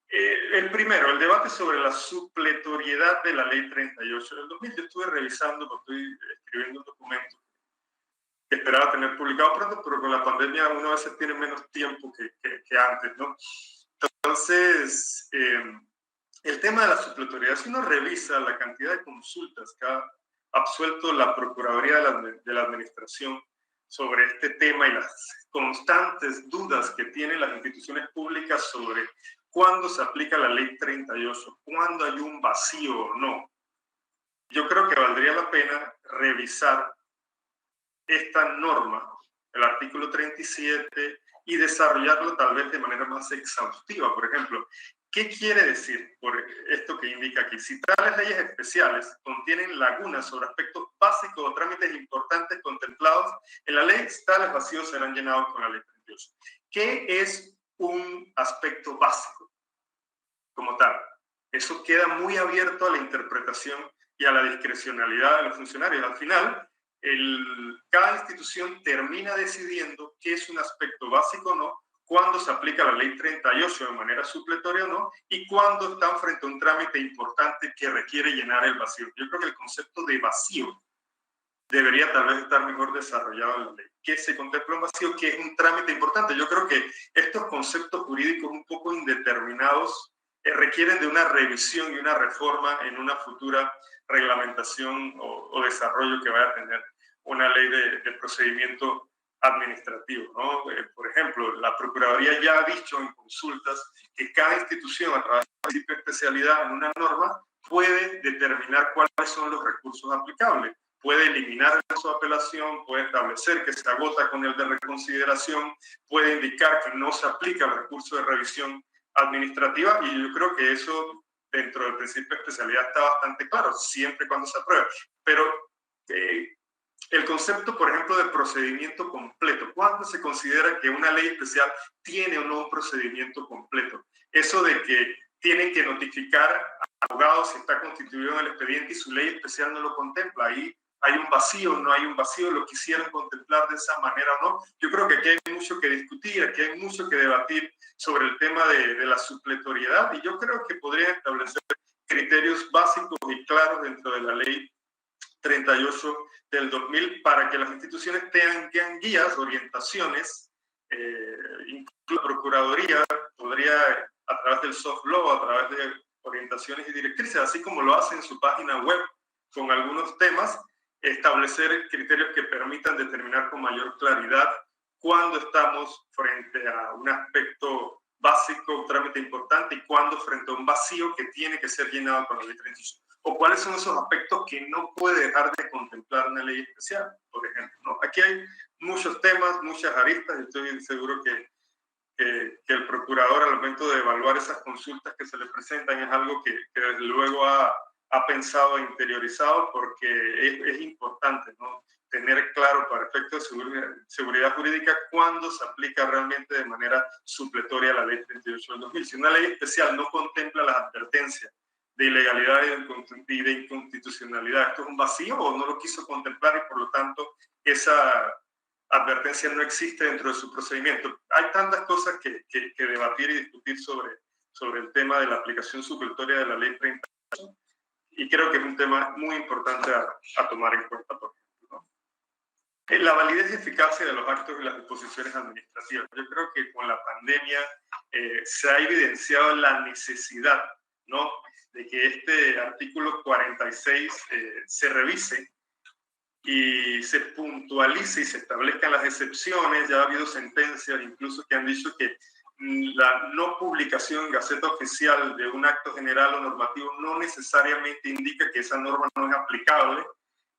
El primero, el debate sobre la supletoriedad de la Ley 38 del 2000. Yo estuve revisando, porque estoy escribiendo un documento que esperaba tener publicado pronto, pero con la pandemia uno a veces tiene menos tiempo que antes, ¿no? Entonces, el tema de la supletoriedad, si uno revisa la cantidad de consultas que ha absuelto la Procuraduría de la Administración sobre este tema y las constantes dudas que tienen las instituciones públicas sobre cuándo se aplica la Ley 38, cuándo hay un vacío o no, yo creo que valdría la pena revisar esta norma, el artículo 37, y desarrollarlo tal vez de manera más exhaustiva. Por ejemplo, ¿qué quiere decir por esto que indica aquí? Si tales leyes especiales contienen lagunas sobre aspectos básicos o trámites importantes contemplados en la ley, tales vacíos serán llenados con la Ley 38. ¿Qué es un aspecto básico como tal? Eso queda muy abierto a la interpretación y a la discrecionalidad de los funcionarios. Al final, cada institución termina decidiendo qué es un aspecto básico o no, cuándo se aplica la Ley 38 de manera supletoria o no, y cuándo están frente a un trámite importante que requiere llenar el vacío. Yo creo que el concepto de vacío debería tal vez estar mejor desarrollado en la ley. ¿Qué se contempla un vacío? ¿Qué es un trámite importante? Yo creo que estos conceptos jurídicos un poco indeterminados requieren de una revisión y una reforma en una futura reglamentación o desarrollo que vaya a tener una ley de procedimiento administrativo, ¿no? Por ejemplo, la Procuraduría ya ha dicho en consultas que cada institución, a través del principio de especialidad en una norma, puede determinar cuáles son los recursos aplicables. Puede eliminar el recurso de apelación, puede establecer que se agota con el de reconsideración, puede indicar que no se aplica el recurso de revisión administrativa, y yo creo que eso dentro del principio de especialidad está bastante claro, siempre y cuando se apruebe. Pero el concepto, por ejemplo, de procedimiento completo, ¿cuándo se considera que una ley especial tiene o no un procedimiento completo? Eso de que tienen que notificar al abogado si está constituido en el expediente y su ley especial no lo contempla. Ahí hay un vacío, no hay un vacío, lo quisieran contemplar de esa manera o no. Yo creo que aquí hay mucho que discutir, aquí hay mucho que debatir sobre el tema de la supletoriedad, y yo creo que podrían establecer criterios básicos y claros dentro de la ley 38 del 2000 para que las instituciones tengan guías, orientaciones, incluso la Procuraduría podría, a través del soft law, a través de orientaciones y directrices, así como lo hace en su página web con algunos temas, establecer criterios que permitan determinar con mayor claridad cuándo estamos frente a un aspecto básico, un trámite importante, y cuándo frente a un vacío que tiene que ser llenado con la ley 38. O cuáles son esos aspectos que no puede dejar de contemplar una ley especial, por ejemplo, ¿no? Aquí hay muchos temas, muchas aristas, y estoy seguro que el procurador, al momento de evaluar esas consultas que se le presentan, es algo que desde luego ha pensado e interiorizado, porque es importante, ¿no?, tener claro para efectos de seguridad jurídica cuándo se aplica realmente de manera supletoria la ley 38 del 2000. Si una ley especial no contempla las advertencias de ilegalidad y de inconstitucionalidad, ¿esto es un vacío o no lo quiso contemplar y por lo tanto esa advertencia no existe dentro de su procedimiento? Hay tantas cosas que debatir y discutir sobre el tema de la aplicación supletoria de la ley 38, y creo que es un tema muy importante a tomar en cuenta, por ejemplo, ¿no? La validez y eficacia de los actos y las disposiciones administrativas. Yo creo que con la pandemia se ha evidenciado la necesidad ¿no? De que este artículo 46 se revise y se puntualice y se establezcan las excepciones. Ya ha habido sentencias incluso que han dicho que la no publicación en Gaceta Oficial de un acto general o normativo no necesariamente indica que esa norma no es aplicable.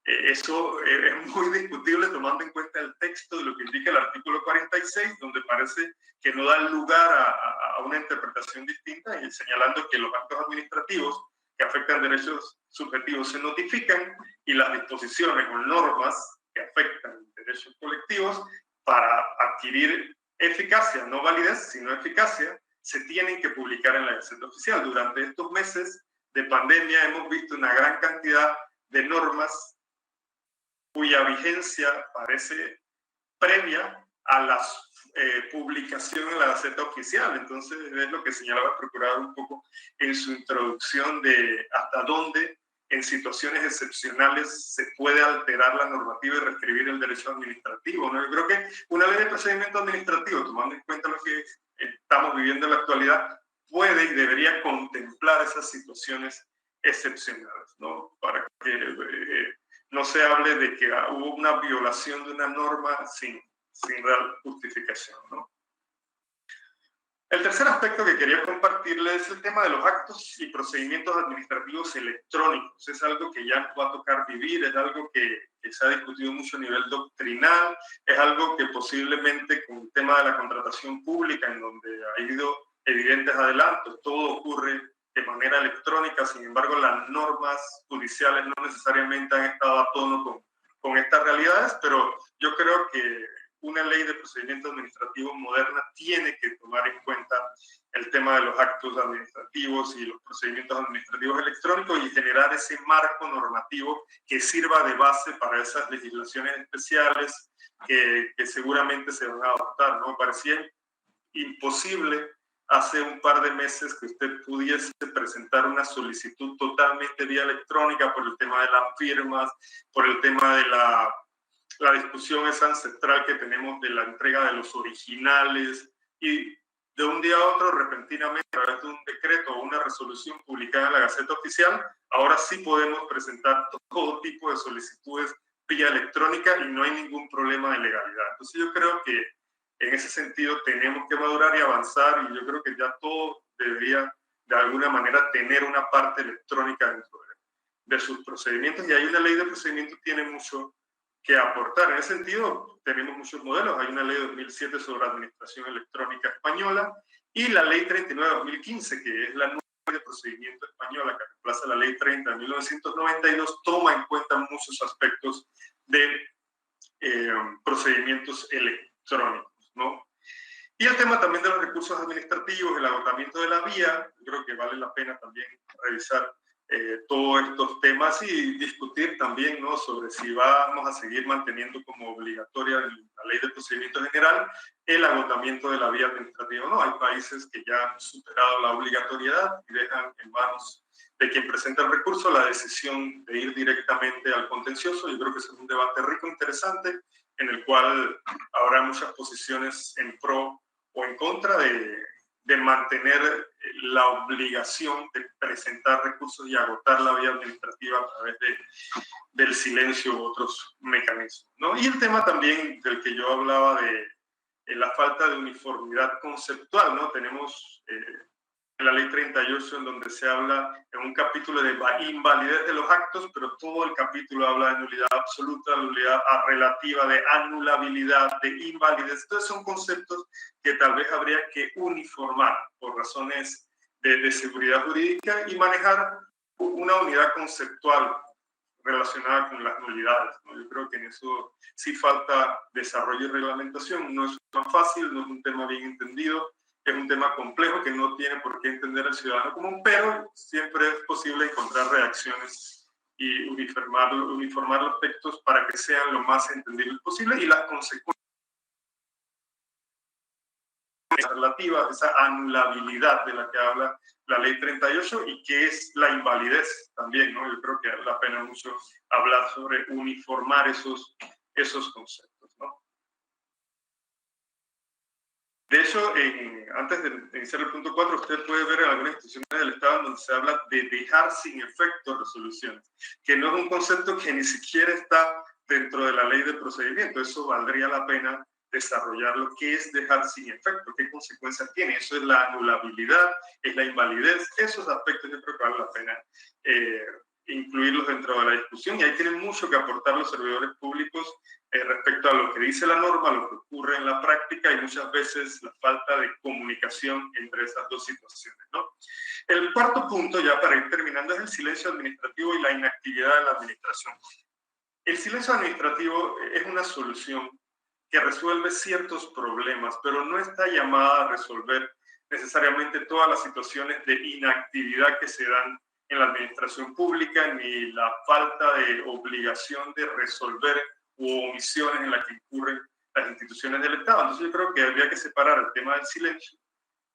Eso es muy discutible tomando en cuenta el texto de lo que indica el artículo 46, donde parece que no da lugar a una interpretación distinta, y señalando que los actos administrativos que afectan derechos subjetivos se notifican y las disposiciones o normas que afectan derechos colectivos para adquirir eficacia, no validez, sino eficacia, se tienen que publicar en la Gaceta Oficial. Durante estos meses de pandemia hemos visto una gran cantidad de normas cuya vigencia parece previa a la publicación en la Gaceta Oficial. Entonces es lo que señalaba el procurador un poco en su introducción de hasta dónde en situaciones excepcionales se puede alterar la normativa y reescribir el derecho administrativo, ¿no? Yo creo que una ley de procedimiento administrativo, tomando en cuenta lo que estamos viviendo en la actualidad, puede y debería contemplar esas situaciones excepcionales, ¿no? Para que no se hable de que hubo una violación de una norma sin real justificación, ¿no? El tercer aspecto que quería compartirles es el tema de los actos y procedimientos administrativos electrónicos. Es algo que ya nos va a tocar vivir, es algo que se ha discutido mucho a nivel doctrinal, es algo que posiblemente con el tema de la contratación pública, en donde ha habido evidentes adelantos, todo ocurre de manera electrónica. Sin embargo, las normas judiciales no necesariamente han estado a tono con estas realidades, pero yo creo que una ley de procedimiento administrativo moderna tiene que tomar en cuenta el tema de los actos administrativos y los procedimientos administrativos electrónicos y generar ese marco normativo que sirva de base para esas legislaciones especiales que seguramente se van a adoptar, ¿no? Me parecía imposible hace un par de meses que usted pudiese presentar una solicitud totalmente vía electrónica por el tema de las firmas, por el tema de la discusión esa ancestral que tenemos de la entrega de los originales, y de un día a otro, repentinamente, a través de un decreto o una resolución publicada en la Gaceta Oficial, ahora sí podemos presentar todo tipo de solicitudes vía electrónica y no hay ningún problema de legalidad. Entonces yo creo que en ese sentido tenemos que madurar y avanzar, y yo creo que ya todo debería de alguna manera tener una parte electrónica dentro de sus procedimientos, y ahí una ley de procedimientos tiene mucho que aportar. En ese sentido, tenemos muchos modelos. Hay una ley de 2007 sobre administración electrónica española y la ley 39 de 2015, que es la nueva ley de procedimiento española que reemplaza la ley 30 de 1992, toma en cuenta muchos aspectos de procedimientos electrónicos, ¿no? Y el tema también de los recursos administrativos, el agotamiento de la vía, creo que vale la pena también revisar todos estos temas y discutir también, ¿no?, sobre si vamos a seguir manteniendo como obligatoria la ley de procedimiento general el agotamiento de la vía administrativa. No, hay países que ya han superado la obligatoriedad y dejan en manos de quien presenta el recurso la decisión de ir directamente al contencioso. Yo creo que es un debate rico, interesante, en el cual habrá muchas posiciones en pro o en contra de mantener la obligación de presentar recursos y agotar la vía administrativa a través del silencio u otros mecanismos, ¿no? Y el tema también del que yo hablaba de la falta de uniformidad conceptual, ¿no? Tenemos en la ley 38 en donde se habla en un capítulo de invalidez de los actos, pero todo el capítulo habla de nulidad absoluta, nulidad relativa, de anulabilidad, de invalidez. Entonces son conceptos que tal vez habría que uniformar por razones de seguridad jurídica y manejar una unidad conceptual relacionada con las nulidades, ¿no? Yo creo que en eso sí falta desarrollo y reglamentación. No es tan fácil, no es un tema bien entendido, es un tema complejo que no tiene por qué entender el ciudadano común, pero siempre es posible encontrar reacciones y uniformar los textos para que sean lo más entendibles posible, y las consecuencias relativas, esa anulabilidad de la que habla la ley 38 y que es la invalidez también, ¿no? Yo creo que vale la pena mucho hablar sobre uniformar esos conceptos, ¿no? De hecho, antes de iniciar el punto 4, usted puede ver en algunas instituciones del Estado donde se habla de dejar sin efecto resoluciones, que no es un concepto que ni siquiera está dentro de la ley de procedimiento. Eso valdría la pena desarrollarlo. ¿Qué es dejar sin efecto? ¿Qué consecuencias tiene? Eso es la anulabilidad, es la invalidez. Esos aspectos yo creo que vale la pena incluirlos dentro de la discusión, y ahí tienen mucho que aportar los servidores públicos respecto a lo que dice la norma, lo que ocurre en la práctica y muchas veces la falta de comunicación entre esas dos situaciones, ¿no? El cuarto punto, ya para ir terminando, es el silencio administrativo y la inactividad de la administración. El silencio administrativo es una solución que resuelve ciertos problemas, pero no está llamada a resolver necesariamente todas las situaciones de inactividad que se dan en la administración pública, ni la falta de obligación de resolver u omisiones en las que incurren las instituciones del Estado. Entonces yo creo que habría que separar el tema del silencio,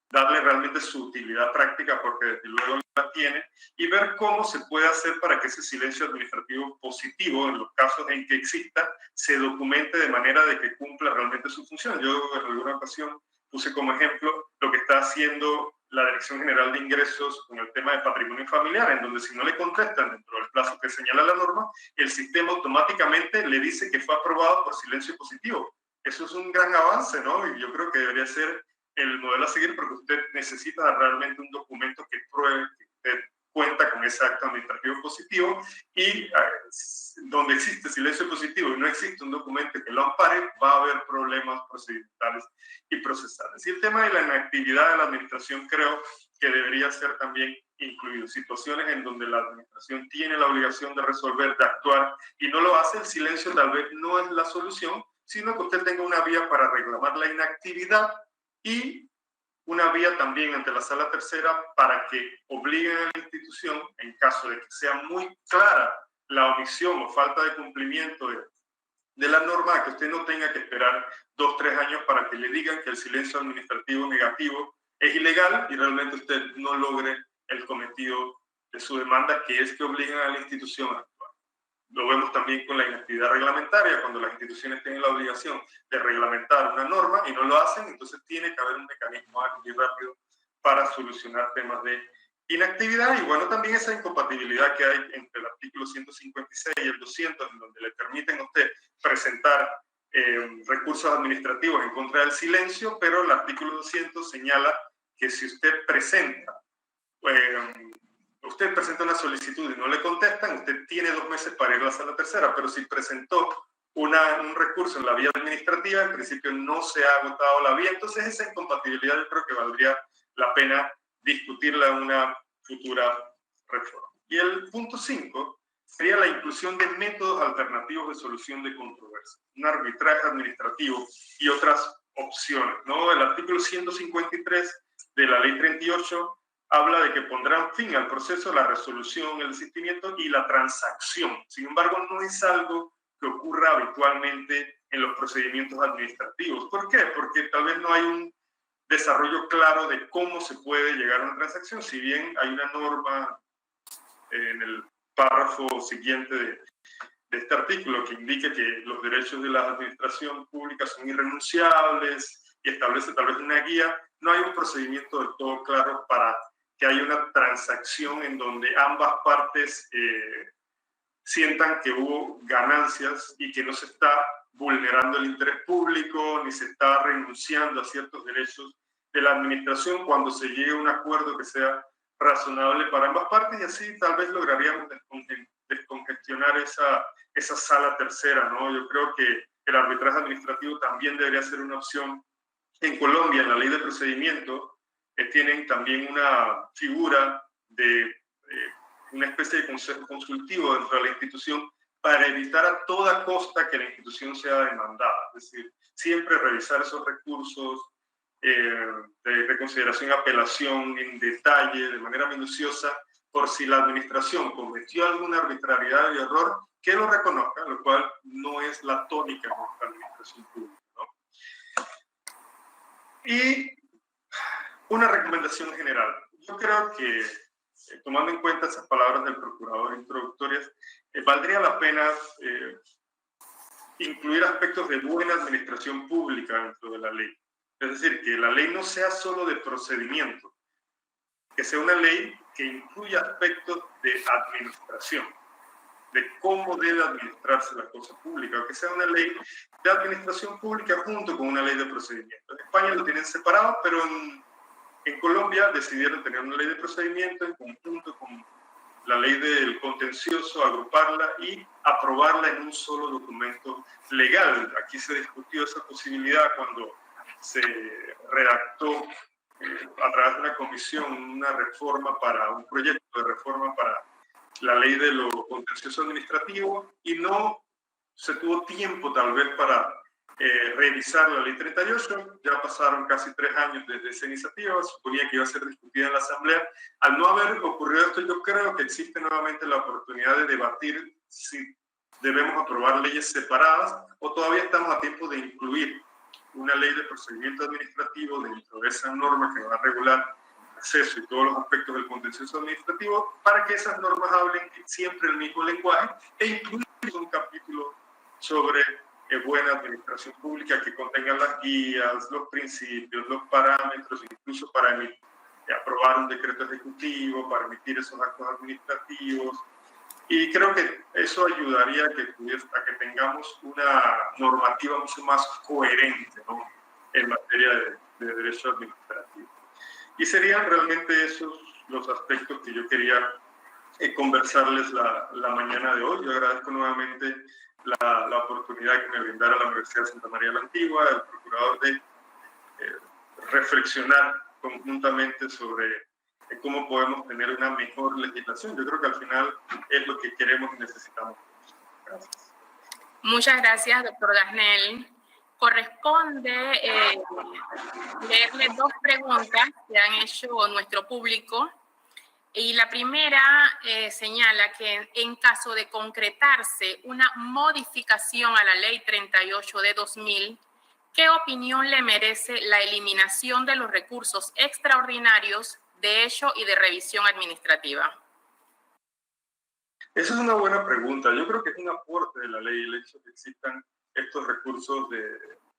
darle realmente su utilidad práctica, porque desde luego la tiene, y ver cómo se puede hacer para que ese silencio administrativo positivo, en los casos en que exista, se documente de manera de que cumpla realmente su función. Yo en alguna ocasión puse como ejemplo lo que está haciendo la Dirección General de Ingresos con el tema de patrimonio familiar, en donde si no le contestan dentro del plazo que señala la norma, el sistema automáticamente le dice que fue aprobado por silencio positivo. Eso es un gran avance, ¿no? Y yo creo que debería ser el modelo a seguir, porque usted necesita realmente un documento que pruebe que usted cuenta con ese acto administrativo positivo, y donde existe silencio positivo y no existe un documento que lo ampare, va a haber problemas procedimentales y procesales. Y el tema de la inactividad de la administración creo que debería ser también incluido. Situaciones en donde la administración tiene la obligación de resolver, de actuar, y no lo hace, el silencio tal vez no es la solución, sino que usted tenga una vía para reclamar la inactividad y una vía también ante la Sala Tercera para que obliguen a la institución, en caso de que sea muy clara la omisión o falta de cumplimiento de la norma, a que usted no tenga que esperar 2 o 3 años para que le digan que el silencio administrativo negativo es ilegal y realmente usted no logre el cometido de su demanda, que es que obliguen a la institución a actuar. Lo vemos también con la inactividad reglamentaria, cuando las instituciones tienen la obligación de reglamentar una norma y no lo hacen, entonces tiene que haber un mecanismo ágil y rápido para solucionar temas de inactividad. Y bueno, también esa incompatibilidad que hay entre el artículo 156 y el 200, en donde le permiten a usted presentar recursos administrativos en contra del silencio, pero el artículo 200 señala que si usted presenta una solicitud y no le contestan, usted tiene 2 meses para ir a la Sala Tercera, pero si presentó un recurso en la vía administrativa, en principio no se ha agotado la vía. Entonces esa incompatibilidad yo creo que valdría la pena discutirla en una futura reforma. Y el punto 5 sería la inclusión de métodos alternativos de solución de controversias, un arbitraje administrativo y otras opciones, ¿no? El artículo 153 de la Ley 38 habla de que pondrán fin al proceso, la resolución, el desistimiento y la transacción. Sin embargo, no es algo que ocurra habitualmente en los procedimientos administrativos. ¿Por qué? Porque tal vez no hay un desarrollo claro de cómo se puede llegar a una transacción, si bien hay una norma en el párrafo siguiente de este artículo que indica que los derechos de la administración pública son irrenunciables y establece tal vez una guía. No hay un procedimiento del todo claro para que haya una transacción en donde ambas partes sientan que hubo ganancias y que no se está vulnerando el interés público ni se está renunciando a ciertos derechos de la administración cuando se llegue a un acuerdo que sea razonable para ambas partes, y así tal vez lograríamos descongestionar esa Sala Tercera, ¿no? Yo creo que el arbitraje administrativo también debería ser una opción. En Colombia, en la ley de procedimiento, tienen también una figura de una especie de consejo consultivo dentro de la institución para evitar a toda costa que la institución sea demandada. Es decir, siempre revisar esos recursos de reconsideración y apelación en detalle, de manera minuciosa, por si la administración cometió alguna arbitrariedad y error, que lo reconozca, lo cual no es la tónica de nuestra administración pública, ¿no? Y una recomendación general. Yo creo que, tomando en cuenta esas palabras del procurador introductorias, valdría la pena incluir aspectos de buena administración pública dentro de la ley. Es decir, que la ley no sea solo de procedimiento, que sea una ley que incluya aspectos de administración, de cómo debe administrarse la cosa pública, o que sea una ley de administración pública junto con una ley de procedimiento. En España lo tienen separado, pero en Colombia decidieron tener una ley de procedimiento en conjunto con la ley del contencioso, agruparla y aprobarla en un solo documento legal. Aquí se discutió esa posibilidad cuando se redactó a través de una comisión un proyecto de reforma para la ley de lo contencioso administrativo, y no se tuvo tiempo tal vez para revisar la ley 38. Ya pasaron casi 3 años desde esa iniciativa, suponía que iba a ser discutida en la Asamblea. Al no haber ocurrido esto, yo creo que existe nuevamente la oportunidad de debatir si debemos aprobar leyes separadas o todavía estamos a tiempo de incluir una ley de procedimiento administrativo dentro de esa norma que va a regular acceso y todos los aspectos del contencioso administrativo, para que esas normas hablen siempre el mismo lenguaje e incluir un capítulo sobre buena administración pública que contenga las guías, los principios, los parámetros, incluso para aprobar un decreto ejecutivo, para emitir esos actos administrativos. Y creo que eso ayudaría a que tengamos una normativa mucho más coherente, ¿no?, en materia de derecho administrativo. Y serían realmente esos los aspectos que yo quería conversarles la mañana de hoy. Yo agradezco nuevamente la oportunidad que me brindara la Universidad de Santa María la Antigua, el procurador, de reflexionar conjuntamente sobre cómo podemos tener una mejor legislación. Yo creo que al final es lo que queremos y necesitamos. Gracias. Muchas gracias, doctor Gasnel. Corresponde leerle 2 preguntas que han hecho nuestro público. Y la primera señala que en caso de concretarse una modificación a la Ley 38 de 2000, ¿qué opinión le merece la eliminación de los recursos extraordinarios de hecho y de revisión administrativa? Esa es una buena pregunta. Yo creo que es un aporte de la ley el hecho de que existan estos recursos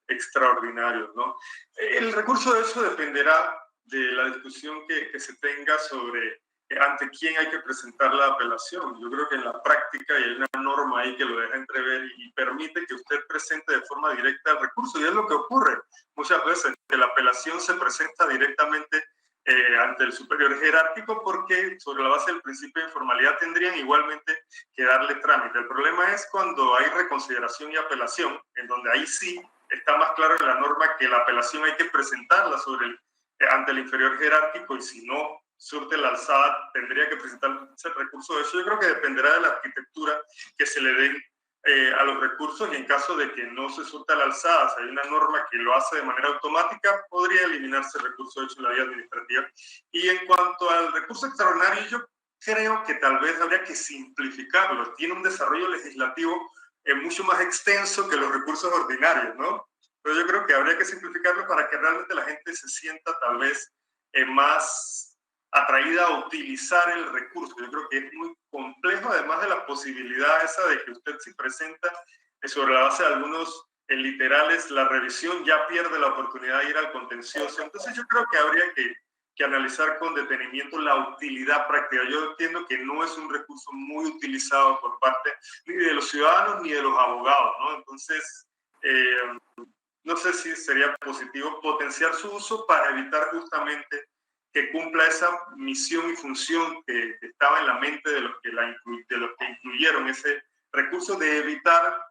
extraordinarios, ¿no? El recurso de eso dependerá de la discusión que se tenga sobre ante quién hay que presentar la apelación. Yo creo que en la práctica hay una norma ahí que lo deja entrever y permite que usted presente de forma directa el recurso, y es lo que ocurre muchas veces, que la apelación se presenta directamente ante el superior jerárquico, porque sobre la base del principio de informalidad tendrían igualmente que darle trámite. El problema es cuando hay reconsideración y apelación, en donde ahí sí está más claro en la norma que la apelación hay que presentarla ante el inferior jerárquico, y si no surte la alzada tendría que presentar ese recurso. Eso yo creo que dependerá de la arquitectura que se le den a los recursos, y en caso de que no se surta la alzada, si hay una norma que lo hace de manera automática, podría eliminarse el recurso hecho en la vía administrativa. Y en cuanto al recurso extraordinario, yo creo que tal vez habría que simplificarlo. Tiene un desarrollo legislativo mucho más extenso que los recursos ordinarios, ¿no? Pero yo creo que habría que simplificarlo para que realmente la gente se sienta tal vez más atraída a utilizar el recurso. Yo creo que es muy complejo, además de la posibilidad esa de que usted, si presenta sobre la base de algunos literales la revisión, ya pierde la oportunidad de ir al contencioso. Entonces yo creo que habría que analizar con detenimiento la utilidad práctica. Yo entiendo que no es un recurso muy utilizado por parte ni de los ciudadanos ni de los abogados, ¿no? Entonces, no sé si sería positivo potenciar su uso para evitar justamente que cumpla esa misión y función que estaba en la mente de los que incluyeron ese recurso, de evitar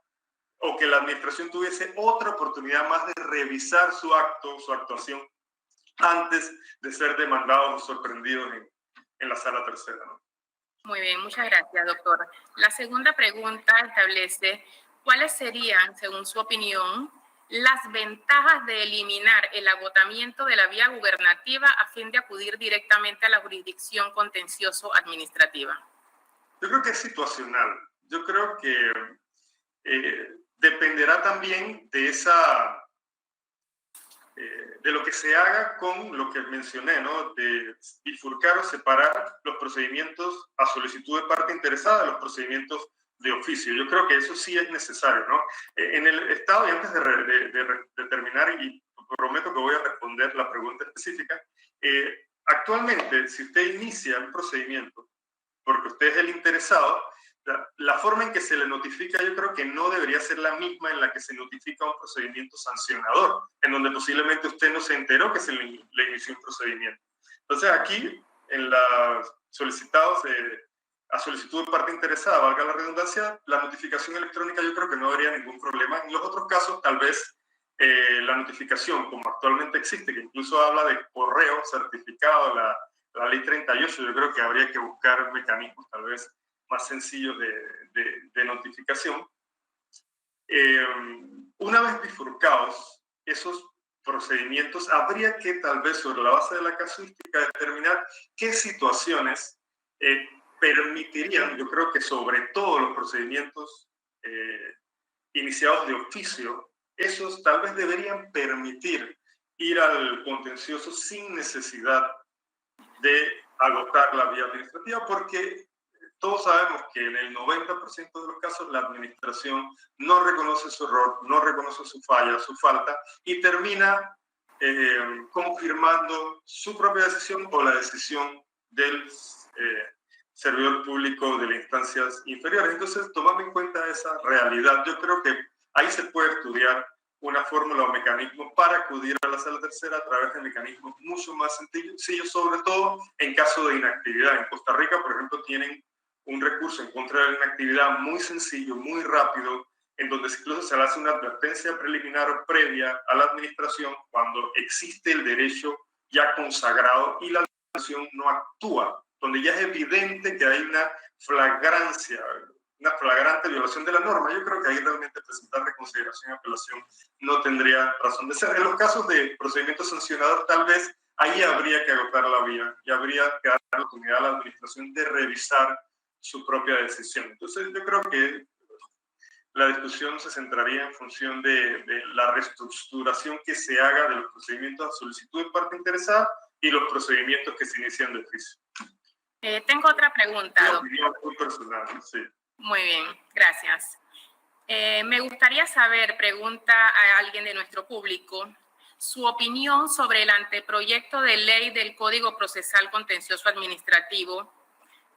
o que la administración tuviese otra oportunidad más de revisar su actuación antes de ser demandados o sorprendidos en la sala tercera, ¿no? Muy bien, muchas gracias, doctor. La segunda pregunta establece cuáles serían, según su opinión, las ventajas de eliminar el agotamiento de la vía gubernativa a fin de acudir directamente a la jurisdicción contencioso-administrativa. Yo creo que es situacional. Yo creo que dependerá también de lo que se haga con lo que mencioné, ¿no? De bifurcar o separar los procedimientos a solicitud de parte interesada de los procedimientos de oficio. Yo creo que eso sí es necesario, ¿no? En el Estado, y antes de terminar y prometo que voy a responder la pregunta específica. Actualmente, si usted inicia el procedimiento porque usted es el interesado, la forma en que se le notifica yo creo que no debería ser la misma en la que se notifica un procedimiento sancionador, en donde posiblemente usted no se enteró que se le inició un procedimiento. Entonces aquí, en los solicitados a solicitud de parte interesada, valga la redundancia, la notificación electrónica yo creo que no habría ningún problema. En los otros casos, tal vez la notificación, como actualmente existe, que incluso habla de correo certificado, la ley 38, yo creo que habría que buscar mecanismos tal vez más sencillos de notificación. Una vez bifurcados esos procedimientos, habría que tal vez sobre la base de la casuística determinar qué situaciones permitirían, yo creo que sobre todo los procedimientos iniciados de oficio, esos tal vez deberían permitir ir al contencioso sin necesidad de agotar la vía administrativa, porque todos sabemos que en el 90% de los casos la administración no reconoce su error, no reconoce su falla, su falta, y termina confirmando su propia decisión o la decisión del servidor público de las instancias inferiores. Entonces, tomando en cuenta esa realidad, yo creo que ahí se puede estudiar una fórmula o mecanismo para acudir a la sala tercera a través de mecanismos mucho más sencillos, sobre todo en caso de inactividad. En Costa Rica, por ejemplo, tienen un recurso en contra de la inactividad muy sencillo, muy rápido, en donde incluso se le hace una advertencia preliminar o previa a la administración cuando existe el derecho ya consagrado y la administración no actúa, donde ya es evidente que hay una flagrante violación de la norma. Yo creo que ahí realmente presentar reconsideración y apelación no tendría razón de ser. En los casos de procedimiento sancionador, tal vez ahí habría que agotar la vía y habría que dar la oportunidad a la administración de revisar su propia decisión. Entonces, yo creo que la discusión se centraría en función de la reestructuración que se haga de los procedimientos a solicitud de parte interesada y los procedimientos que se inician de oficio. Tengo otra pregunta. Mi opinión muy personal, sí. Muy bien, gracias. Me gustaría saber, pregunta a alguien de nuestro público, su opinión sobre el anteproyecto de ley del Código Procesal Contencioso Administrativo,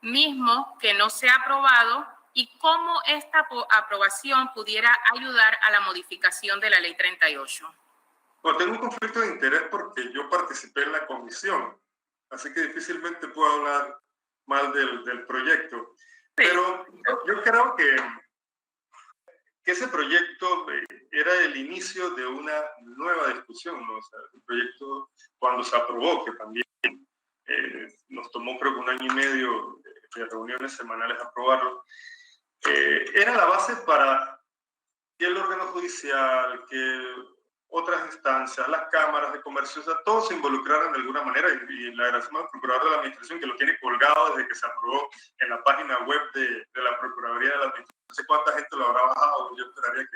mismo que no se ha aprobado, y cómo esta aprobación pudiera ayudar a la modificación de la Ley 38. Bueno, tengo un conflicto de interés porque yo participé en la comisión, así que difícilmente puedo hablar mal del proyecto. Sí. Pero yo creo que ese proyecto era el inicio de una nueva discusión, ¿no? O sea, el proyecto cuando se aprobó, que también nos tomó creo que 1 año y medio de reuniones semanales aprobarlo, era la base para que el órgano judicial, que otras instancias, las cámaras de comercio, o sea, todos se involucraran de alguna manera, y le agradecemos al procurador de la administración que lo tiene colgado desde que se aprobó en la página web de la Procuraduría de la Administración. No sé cuánta gente lo habrá bajado, yo esperaría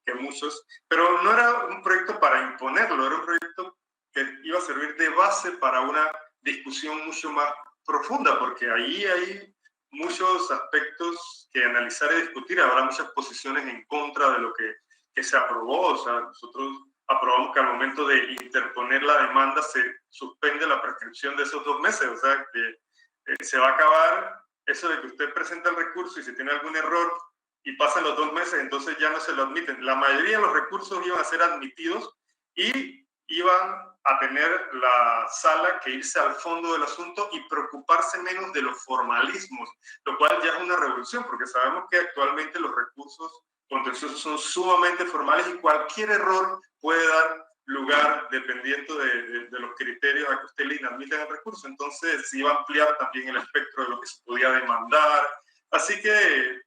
que muchos, pero no era un proyecto para imponerlo, era un proyecto que iba a servir de base para una discusión mucho más profunda, porque ahí hay muchos aspectos que analizar y discutir, habrá muchas posiciones en contra de lo que se aprobó. O sea, nosotros aprobamos que al momento de interponer la demanda se suspende la prescripción de esos 2 meses, o sea que se va a acabar eso de que usted presenta el recurso y si tiene algún error y pasan los 2 meses, entonces ya no se lo admiten. La mayoría de los recursos iban a ser admitidos y iban a tener la sala que irse al fondo del asunto y preocuparse menos de los formalismos, lo cual ya es una revolución, porque sabemos que actualmente los recursos contenciosos son sumamente formales y cualquier error puede dar lugar, dependiendo de los criterios a que usted le inadmita el recurso. Entonces se iba a ampliar también el espectro de lo que se podía demandar. Así que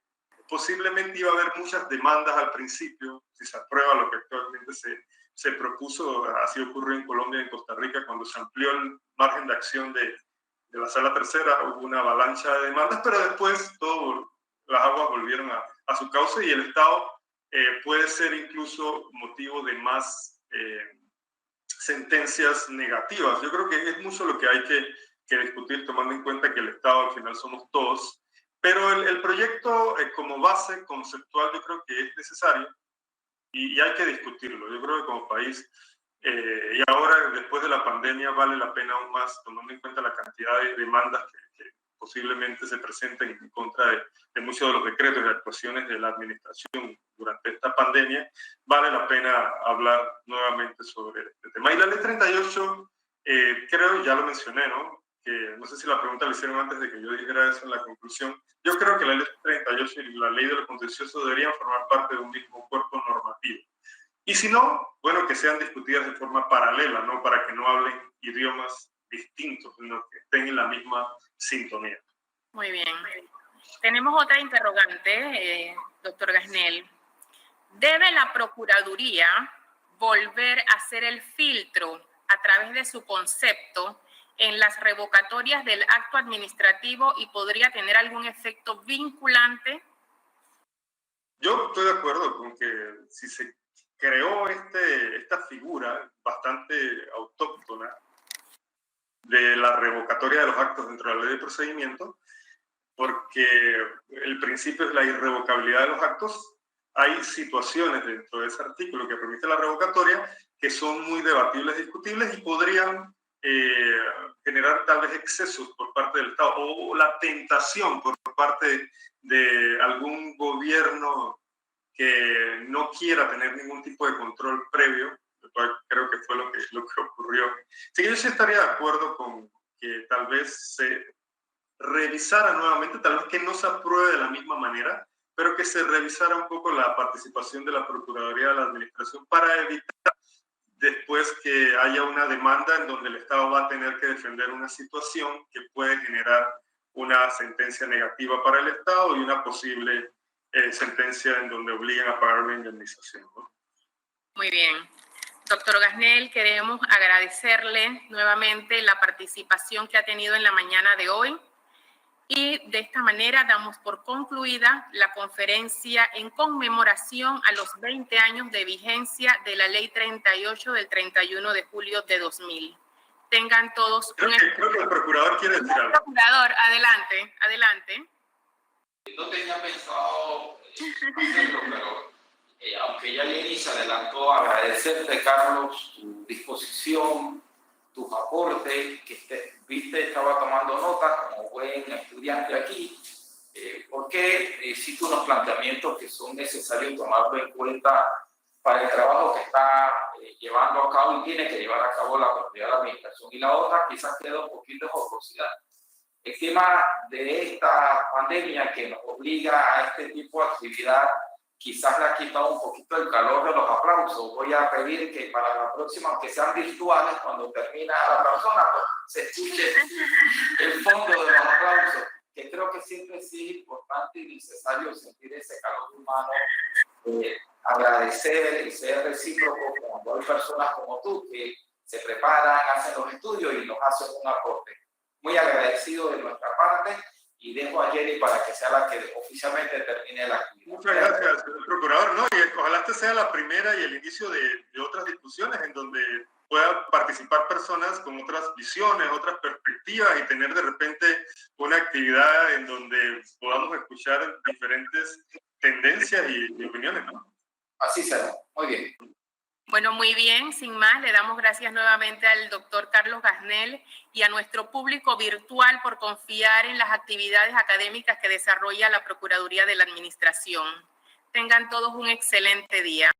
posiblemente iba a haber muchas demandas al principio, si se aprueba lo que actualmente se propuso. Así ocurrió en Colombia y en Costa Rica, cuando se amplió el margen de acción de la sala tercera, hubo una avalancha de demandas, pero después las aguas volvieron a su cauce y el Estado puede ser incluso motivo de más sentencias negativas. Yo creo que es mucho lo que hay que discutir, tomando en cuenta que el Estado al final somos todos, pero el proyecto como base conceptual yo creo que es necesario y hay que discutirlo. Yo creo que como país Y ahora, después de la pandemia, vale la pena aún más, tomando en cuenta la cantidad de demandas que posiblemente se presenten en contra de muchos de los decretos y actuaciones de la administración durante esta pandemia, vale la pena hablar nuevamente sobre este tema. Y la ley 38, creo, ya lo mencioné, ¿no? Que no sé si la pregunta la hicieron antes de que yo dijera eso en la conclusión. Yo creo que la ley 38 y la ley de lo contencioso deberían formar parte de un mismo cuerpo normativo. Y si no, bueno, que sean discutidas de forma paralela, ¿no? Para que no hablen idiomas distintos, sino que estén en la misma sintonía. Muy bien. Tenemos otra interrogante, doctor Gasnel. ¿Debe la Procuraduría volver a hacer el filtro a través de su concepto en las revocatorias del acto administrativo y podría tener algún efecto vinculante? Yo estoy de acuerdo con que si se creó esta figura bastante autóctona de la revocatoria de los actos dentro de la ley de procedimiento, porque el principio es la irrevocabilidad de los actos, hay situaciones dentro de ese artículo que permite la revocatoria que son muy debatibles, discutibles y podrían generar tal vez excesos por parte del Estado o la tentación por parte de algún gobierno que no quiera tener ningún tipo de control previo, lo cual creo que fue lo que ocurrió. Así que yo sí estaría de acuerdo con que tal vez se revisara nuevamente, tal vez que no se apruebe de la misma manera, pero que se revisara un poco la participación de la Procuraduría de la Administración para evitar después que haya una demanda en donde el Estado va a tener que defender una situación que puede generar una sentencia negativa para el Estado y una posible sentencia en donde obliguen a pagar una indemnización, ¿no? Muy bien. Doctor Gasnel, queremos agradecerle nuevamente la participación que ha tenido en la mañana de hoy y de esta manera damos por concluida la conferencia en conmemoración a los 20 años de vigencia de la Ley 38 del 31 de julio de 2000. Tengan todos creo que el procurador quiere decir algo. Procurador, adelante, adelante. No tenía pensado hacerlo, pero aunque ya Jenny se adelantó, agradecerte, Carlos, tu disposición, tus aportes, que viste, estaba tomando nota como buen estudiante aquí, porque hiciste unos planteamientos que son necesarios tomarlo en cuenta para el trabajo que está llevando a cabo y tiene que llevar a cabo la autoridad de la administración. Y la otra quizás queda un poquito de jocosidad. El tema de esta pandemia que nos obliga a este tipo de actividad quizás le ha quitado un poquito el calor de los aplausos. Voy a pedir que para la próxima, aunque sean virtuales, cuando termina la persona, pues, se escuche el fondo de los aplausos, que creo que siempre sí es importante y necesario sentir ese calor humano, agradecer y ser recíproco cuando hay personas como tú que se preparan, hacen los estudios y nos hacen un aporte. Muy agradecido de nuestra parte y dejo a Jenny para que sea la que oficialmente termine la actividad. Muchas gracias, señor procurador. No, y ojalá esta sea la primera y el inicio de otras discusiones en donde puedan participar personas con otras visiones, otras perspectivas y tener de repente una actividad en donde podamos escuchar diferentes tendencias y opiniones, ¿no? Así será. Muy bien. Bueno, muy bien, sin más, le damos gracias nuevamente al doctor Carlos Gasnel y a nuestro público virtual por confiar en las actividades académicas que desarrolla la Procuraduría de la Administración. Tengan todos un excelente día.